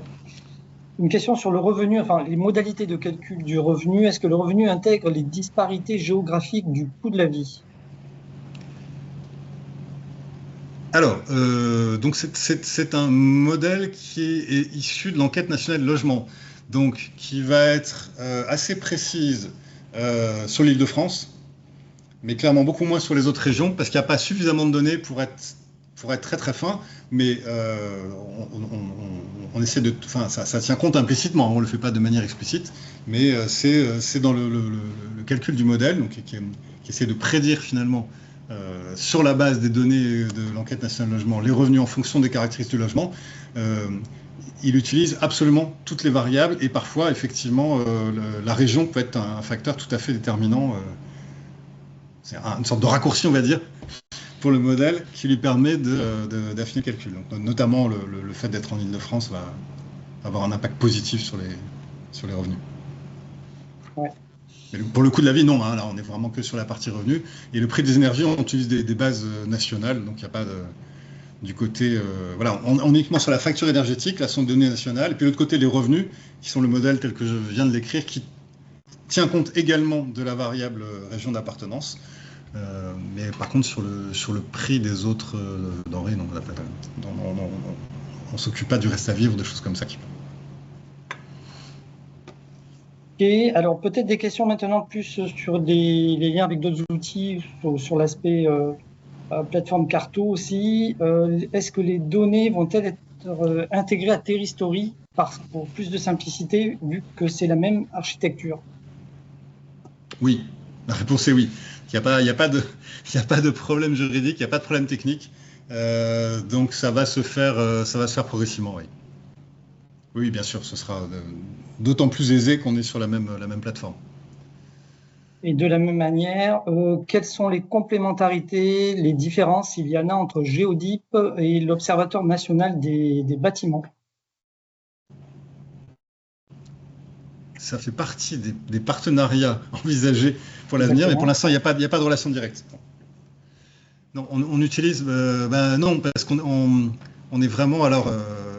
Une question sur le revenu, les modalités de calcul du revenu. Est-ce que le revenu intègre les disparités géographiques du coût de la vie? Alors, donc c'est un modèle qui est issu de l'enquête nationale de logement, donc qui va être assez précise sur l'Île-de-France, mais clairement beaucoup moins sur les autres régions, parce qu'il n'y a pas suffisamment de données pour être très très fin, mais on essaie de, ça tient compte implicitement, on le fait pas de manière explicite, mais c'est dans le calcul du modèle, donc qui essaie de prédire finalement sur la base des données de l'enquête nationale de logement les revenus en fonction des caractéristiques du logement. Il utilise absolument toutes les variables et parfois effectivement la région peut être un facteur tout à fait déterminant. C'est une sorte de raccourci, on va dire, pour le modèle qui lui permet d'affiner le calcul. Donc, notamment le fait d'être en Île-de-France va avoir un impact positif sur les revenus. Ouais. Mais pour le coût de la vie, non. Là, on est vraiment que sur la partie revenus. Et le prix des énergies, on utilise des bases nationales, donc il n'y a pas du côté... voilà, on est uniquement sur la facture énergétique, là, sont des données nationales. Et puis de l'autre côté, les revenus, qui sont le modèle tel que je viens de l'écrire, qui tient compte également de la variable région d'appartenance. Mais par contre, sur le prix des autres denrées, non, on ne s'occupe pas du reste à vivre, des choses comme ça. Et alors, peut-être des questions maintenant plus sur les liens avec d'autres outils, sur l'aspect plateforme Carto aussi. Est-ce que les données vont-elles être intégrées à Terristory pour plus de simplicité, vu que c'est la même architecture? Oui, la réponse est oui. Il n'y a pas de problème juridique, il n'y a pas de problème technique. Donc ça va se faire progressivement, oui. Oui, bien sûr, ce sera d'autant plus aisé qu'on est sur la même plateforme. Et de la même manière, quelles sont les complémentarités, les différences, s'il y en a, entre Géodip et l'Observatoire national des bâtiments? Ça fait partie des partenariats envisagés pour l'avenir, mais pour l'instant, il n'y a pas de relation directe. Non, on utilise, non, parce qu'on est vraiment, alors,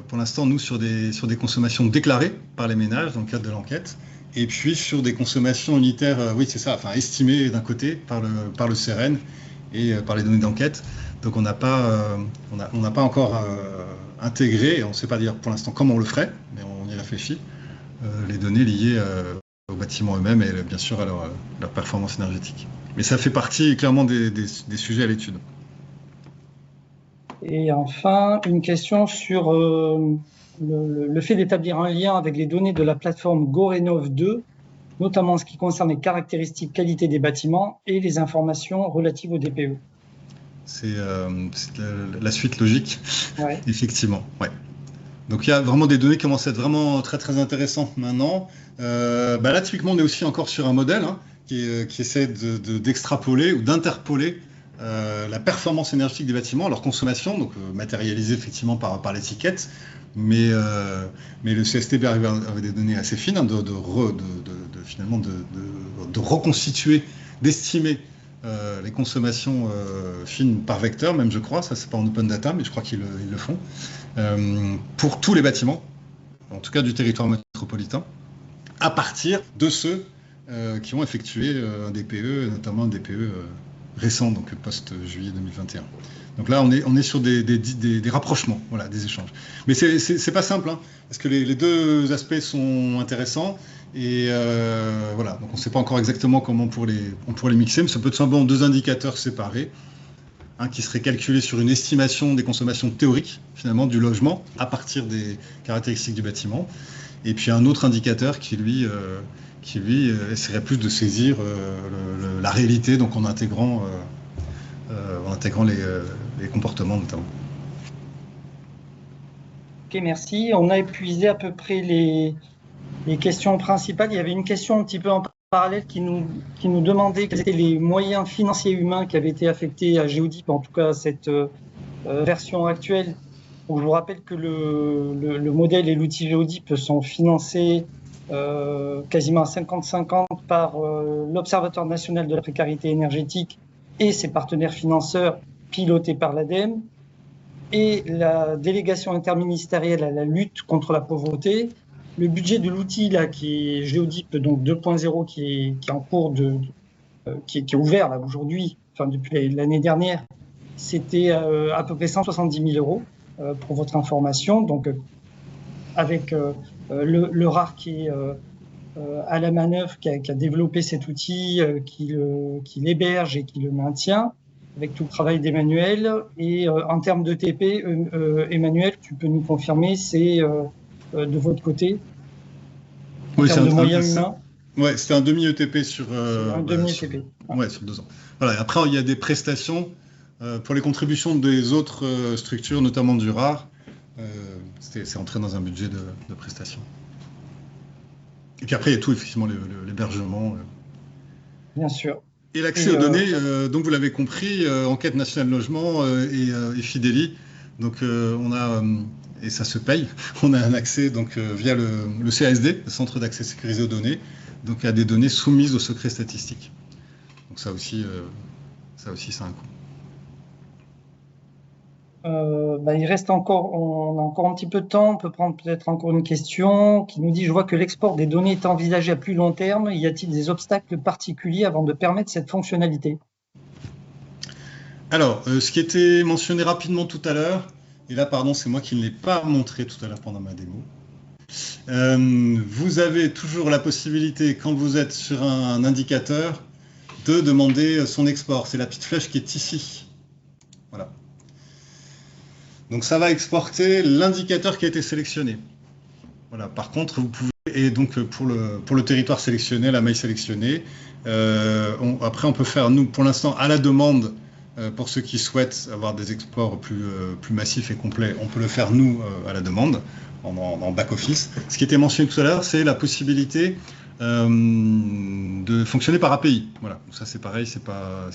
pour l'instant, nous, sur des consommations déclarées par les ménages dans le cadre de l'enquête, et puis sur des consommations unitaires, oui, c'est ça, enfin, estimées d'un côté par le CEREN et par les données d'enquête. Donc, on n'a pas encore intégré, et on ne sait pas dire pour l'instant comment on le ferait, mais on y réfléchit, les données liées aux bâtiments eux-mêmes et bien sûr à leur performance énergétique. Mais ça fait partie clairement des sujets à l'étude. Et enfin, une question sur le fait d'établir un lien avec les données de la plateforme GoRénov 2, notamment en ce qui concerne les caractéristiques qualité des bâtiments et les informations relatives au DPE. C'est la suite logique, ouais. Effectivement. Ouais. Donc il y a vraiment des données qui commencent à être vraiment très très intéressantes maintenant. Là, typiquement, on est aussi encore sur un modèle qui essaie d'extrapoler ou d'interpoler la performance énergétique des bâtiments, leur consommation, donc matérialisée effectivement par l'étiquette, mais le CSTB arrive avec des données assez fines finalement de reconstituer, d'estimer les consommations fines par vecteur, même je crois, ça c'est pas en open data, mais je crois qu'ils le font, pour tous les bâtiments, en tout cas du territoire métropolitain, à partir de ceux qui ont effectué un DPE, notamment un DPE récent, donc post-juillet 2021. Donc là, on est sur des rapprochements, voilà, des échanges. Mais c'est pas simple, parce que les deux aspects sont intéressants. Et voilà, donc on ne sait pas encore exactement comment on pourrait les mixer, mais ça peut être simplement deux indicateurs séparés, qui seraient calculés sur une estimation des consommations théoriques, finalement, du logement, à partir des caractéristiques du bâtiment. Et puis un autre indicateur qui lui essaierait plus de saisir la réalité, donc en intégrant les comportements notamment. Ok, merci. On a épuisé à peu près les questions principales. Il y avait une question un petit peu en parallèle qui nous demandait quels étaient les moyens financiers et humains qui avaient été affectés à Géodip, en tout cas à cette version actuelle. Donc, je vous rappelle que le modèle et l'outil Géodip sont financés quasiment à 50-50 par l'Observatoire national de la précarité énergétique et ses partenaires financeurs pilotés par l'ADEME, et la délégation interministérielle à la lutte contre la pauvreté. Le budget de l'outil là, qui est Géodip donc 2.0, qui est en cours qui est ouvert là aujourd'hui, enfin depuis l'année dernière, c'était à peu près 170 000 euros pour votre information. Donc avec le RAR qui est à la manœuvre, qui a développé cet outil, qui l'héberge et qui le maintient, avec tout le travail d'Emmanuel. Et en termes de TP, Emmanuel, tu peux nous confirmer, c'est de votre côté, en termes de moyens humains? Ouais, c'était un demi-ETP sur... un demi-ETP. Ouais, sur 2 ans. Voilà. Après, il y a des prestations pour les contributions des autres structures, notamment du RAR. C'est entré dans un budget de prestations. Et puis après, il y a tout, effectivement, l'hébergement. Bien sûr. Et l'accès aux données, donc vous l'avez compris, Enquête nationale logement et Fideli. Donc on a, et ça se paye, on a un accès donc, via le CASD, le Centre d'accès sécurisé aux données, donc à des données soumises au secret statistique. Donc ça aussi ça a un coût. Il reste encore, on a encore un petit peu de temps, on peut prendre peut-être encore une question qui nous dit: je vois que l'export des données est envisagé à plus long terme, y a-t-il des obstacles particuliers avant de permettre cette fonctionnalité? Alors, ce qui était mentionné rapidement tout à l'heure, et là pardon, c'est moi qui ne l'ai pas montré tout à l'heure pendant ma démo, vous avez toujours la possibilité, quand vous êtes sur un indicateur, de demander son export. C'est la petite flèche qui est ici. Voilà. Donc ça va exporter l'indicateur qui a été sélectionné. Voilà. Par contre, vous pouvez, et donc pour le territoire sélectionné, la maille sélectionnée, après on peut faire, nous, pour l'instant, à la demande, pour ceux qui souhaitent avoir des exports plus massifs et complets, on peut le faire, nous, à la demande, en back-office. Ce qui était mentionné tout à l'heure, c'est la possibilité de fonctionner par API. Voilà. Donc ça, c'est pareil, c'est pas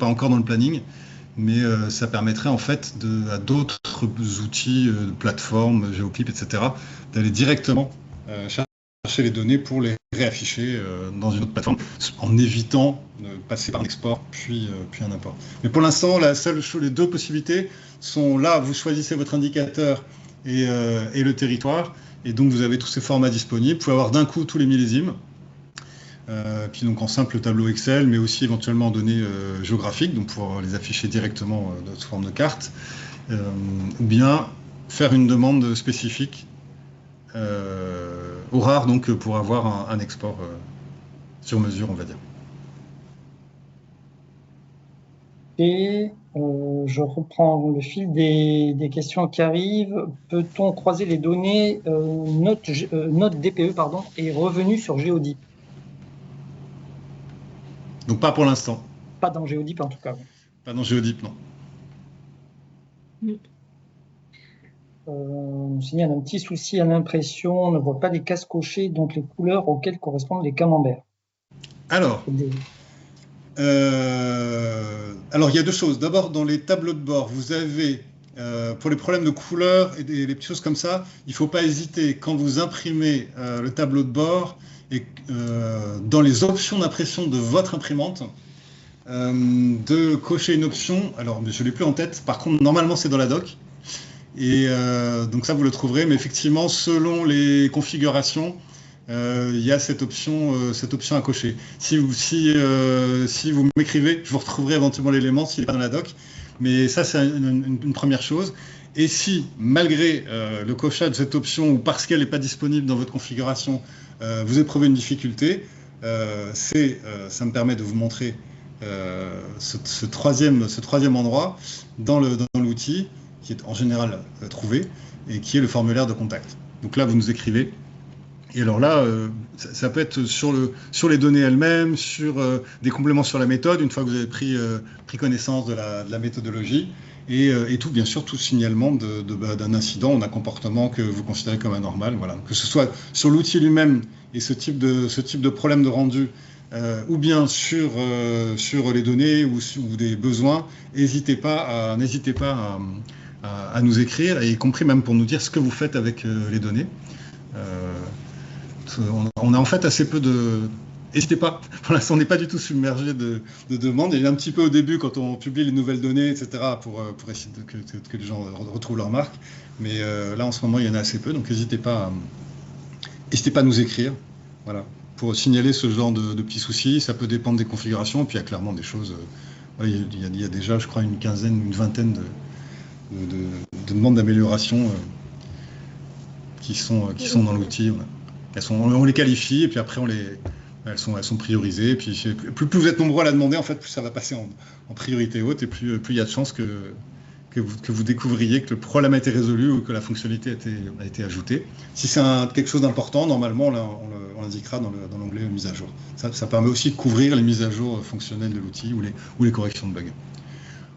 encore dans le planning, mais ça permettrait en fait à d'autres outils, plateformes, Geoclip, etc., d'aller directement chercher les données pour les réafficher dans une autre plateforme, en évitant de passer par un export puis un import. Mais pour l'instant, les deux possibilités sont là, vous choisissez votre indicateur et le territoire, et donc vous avez tous ces formats disponibles. Vous pouvez avoir d'un coup tous les millésimes, puis donc en simple tableau Excel, mais aussi éventuellement en données géographiques, donc pouvoir les afficher directement sous forme de carte, ou bien faire une demande spécifique au RAR, donc pour avoir un export sur mesure, on va dire. Et je reprends le fil des questions qui arrivent. Peut-on croiser les données note DPE et revenus sur Geodip? Donc pas pour l'instant. Pas dans Geodip en tout cas. Pas dans Geodip, non. On nous signale un petit souci à l'impression, on ne voit pas les cases cochées, donc les couleurs auxquelles correspondent les camemberts. Alors, il y a deux choses. D'abord, dans les tableaux de bord, vous avez, pour les problèmes de couleurs et les petites choses comme ça, il ne faut pas hésiter, quand vous imprimez le tableau de bord, et dans les options d'impression de votre imprimante, de cocher une option, alors je ne l'ai plus en tête, par contre, normalement, c'est dans la doc. Et donc ça, vous le trouverez, mais effectivement, selon les configurations, il y a cette option à cocher. Si vous m'écrivez, je vous retrouverai éventuellement l'élément s'il n'est pas dans la doc. Mais ça, c'est une première chose. Et si, malgré le cochage de cette option ou parce qu'elle n'est pas disponible dans votre configuration, vous éprouvez une difficulté, ça me permet de vous montrer ce troisième endroit dans l'outil, qui est en général trouvé, et qui est le formulaire de contact. Donc là, vous nous écrivez. Et alors là, ça peut être sur les données elles-mêmes, sur des compléments sur la méthode, une fois que vous avez pris connaissance de la méthodologie, et tout, bien sûr, tout signalement d'un incident ou d'un comportement que vous considérez comme anormal. Voilà. Que ce soit sur l'outil lui-même et ce type de problème de rendu, ou bien sur les données ou des besoins, n'hésitez pas à nous écrire, et y compris même pour nous dire ce que vous faites avec les données. On a en fait assez peu de... N'hésitez pas, pour l'instant on n'est pas du tout submergé de demandes. Il y a un petit peu au début quand on publie les nouvelles données, etc., pour essayer que les gens retrouvent leur marque. Mais là en ce moment il y en a assez peu, donc n'hésitez pas à nous écrire. Voilà. Pour signaler ce genre de petits soucis. Ça peut dépendre des configurations, puis il y a clairement des choses... il y a déjà, je crois, une vingtaine de demandes d'amélioration qui sont dans l'outil. Ouais. On les qualifie, et puis après elles sont priorisées. Et puis plus vous êtes nombreux à la demander, en fait, plus ça va passer en priorité haute, et plus il y a de chances que vous découvriez que le problème a été résolu ou que la fonctionnalité a été ajoutée. Si c'est quelque chose d'important, normalement, on l'indiquera dans l'onglet mise à jour. Ça permet aussi de couvrir les mises à jour fonctionnelles de l'outil ou les corrections de bugs.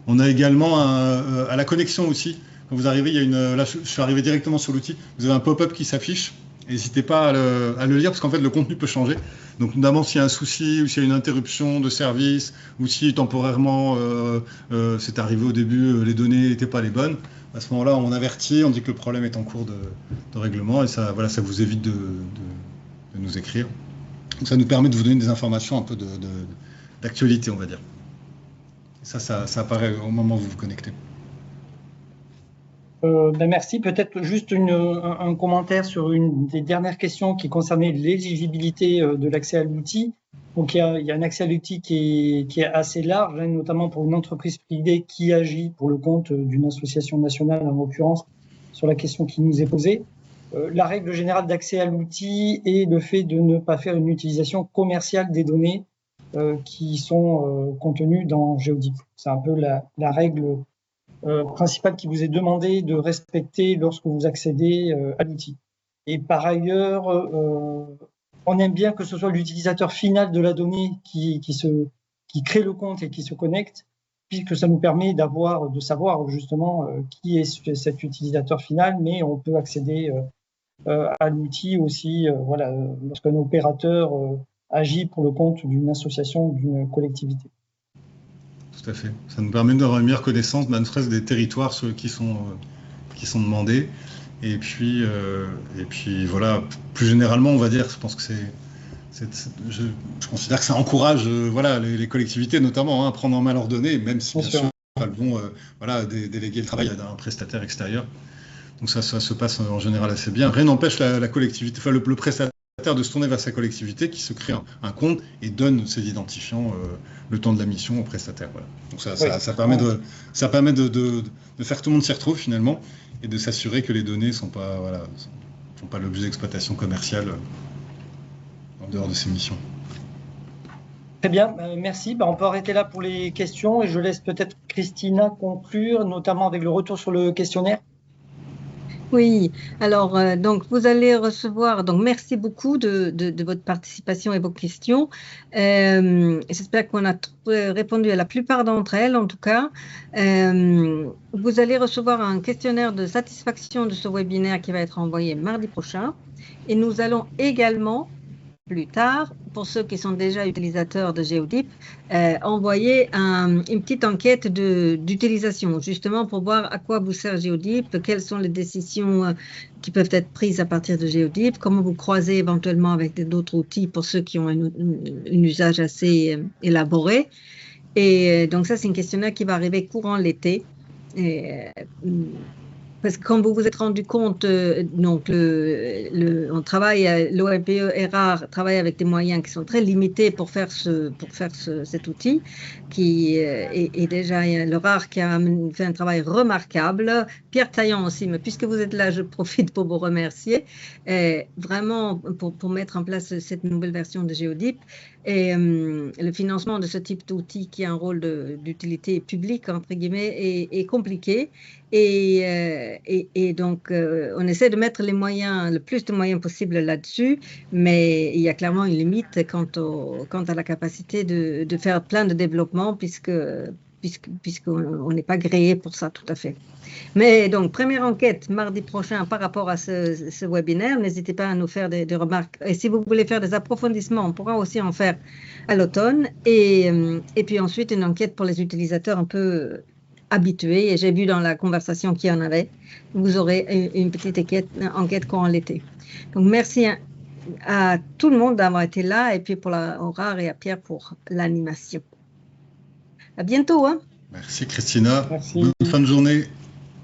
On a également à la connexion aussi. Quand vous arrivez, là je suis arrivé directement sur l'outil, vous avez un pop-up qui s'affiche. N'hésitez pas à le lire, parce qu'en fait le contenu peut changer. Donc notamment s'il y a un souci, ou s'il y a une interruption de service, ou si temporairement c'est arrivé au début, les données n'étaient pas les bonnes, à ce moment-là on avertit, on dit que le problème est en cours de règlement, et ça vous évite de nous écrire. Donc ça nous permet de vous donner des informations un peu d'actualité, on va dire. Et ça apparaît au moment où vous vous connectez. Merci. Peut-être juste un commentaire sur une des dernières questions qui concernait l'éligibilité de l'accès à l'outil. Donc il y a un accès à l'outil qui est assez large, hein, notamment pour une entreprise privée qui agit pour le compte d'une association nationale, en l'occurrence, sur la question qui nous est posée. La règle générale d'accès à l'outil est le fait de ne pas faire une utilisation commerciale des données qui sont contenues dans Geodip. C'est un peu la règle principale qui vous est demandé de respecter lorsque vous accédez à l'outil. Et par ailleurs, on aime bien que ce soit l'utilisateur final de la donnée qui crée le compte et qui se connecte, puisque ça nous permet de savoir justement qui est cet utilisateur final, mais on peut accéder à l'outil aussi, voilà, lorsqu'un opérateur agit pour le compte d'une association, d'une collectivité. Tout à fait. Ça nous permet d'avoir une meilleure connaissance, ne serait-ce des territoires qui sont demandés. Et puis voilà, plus généralement, on va dire, je pense que je considère que ça encourage voilà, les collectivités notamment à prendre en main leurs données, même si bien sûr elles vont voilà, déléguer le travail à un prestataire extérieur. Donc ça se passe en général assez bien. Rien n'empêche la collectivité, enfin le prestataire de se tourner vers sa collectivité qui se crée un compte et donne ses identifiants le temps de la mission au prestataire. Voilà. Donc ça permet de faire que tout le monde s'y retrouve finalement et de s'assurer que les données ne sont pas l'objet d'exploitation commerciale en dehors de ces missions. Très bien, merci. On peut arrêter là pour les questions et je laisse peut-être Christina conclure, notamment avec le retour sur le questionnaire. Oui, alors donc vous allez recevoir, donc merci beaucoup de votre participation et vos questions. J'espère qu'on a répondu à la plupart d'entre elles, en tout cas. Vous allez recevoir un questionnaire de satisfaction de ce webinaire qui va être envoyé mardi prochain. Et nous allons également, plus tard, pour ceux qui sont déjà utilisateurs de Géodip, envoyer une petite enquête d'utilisation, justement pour voir à quoi vous sert Géodip, quelles sont les décisions qui peuvent être prises à partir de Géodip, comment vous croisez éventuellement avec d'autres outils pour ceux qui ont un usage assez élaboré. Et donc ça, c'est un questionnaire qui va arriver courant l'été. Parce que comme vous vous êtes rendu compte, donc on travaille, l'OMPE ERAR travaille avec des moyens qui sont très limités pour faire cet outil, qui est déjà le RAR qui a fait un travail remarquable. Pierre Taillant aussi, mais puisque vous êtes là, je profite pour vous remercier, vraiment pour mettre en place cette nouvelle version de Géodip. Et le financement de ce type d'outil qui a un rôle d'utilité publique, entre guillemets, est compliqué. Et donc, on essaie de mettre le plus de moyens possible là-dessus, mais il y a clairement une limite quant à la capacité de faire plein de développement, puisqu'on n'est pas gréé pour ça tout à fait. Mais donc, première enquête mardi prochain par rapport à ce webinaire. N'hésitez pas à nous faire des remarques. Et si vous voulez faire des approfondissements, on pourra aussi en faire à l'automne. Et puis ensuite, une enquête pour les utilisateurs un peu habitués. Et j'ai vu dans la conversation qu'il y en avait. Vous aurez une petite enquête courant l'été. Donc, merci à tout le monde d'avoir été là. Et puis pour Aurore et à Pierre pour l'animation. À bientôt. Hein. Merci Christina. Merci. Bonne fin de journée.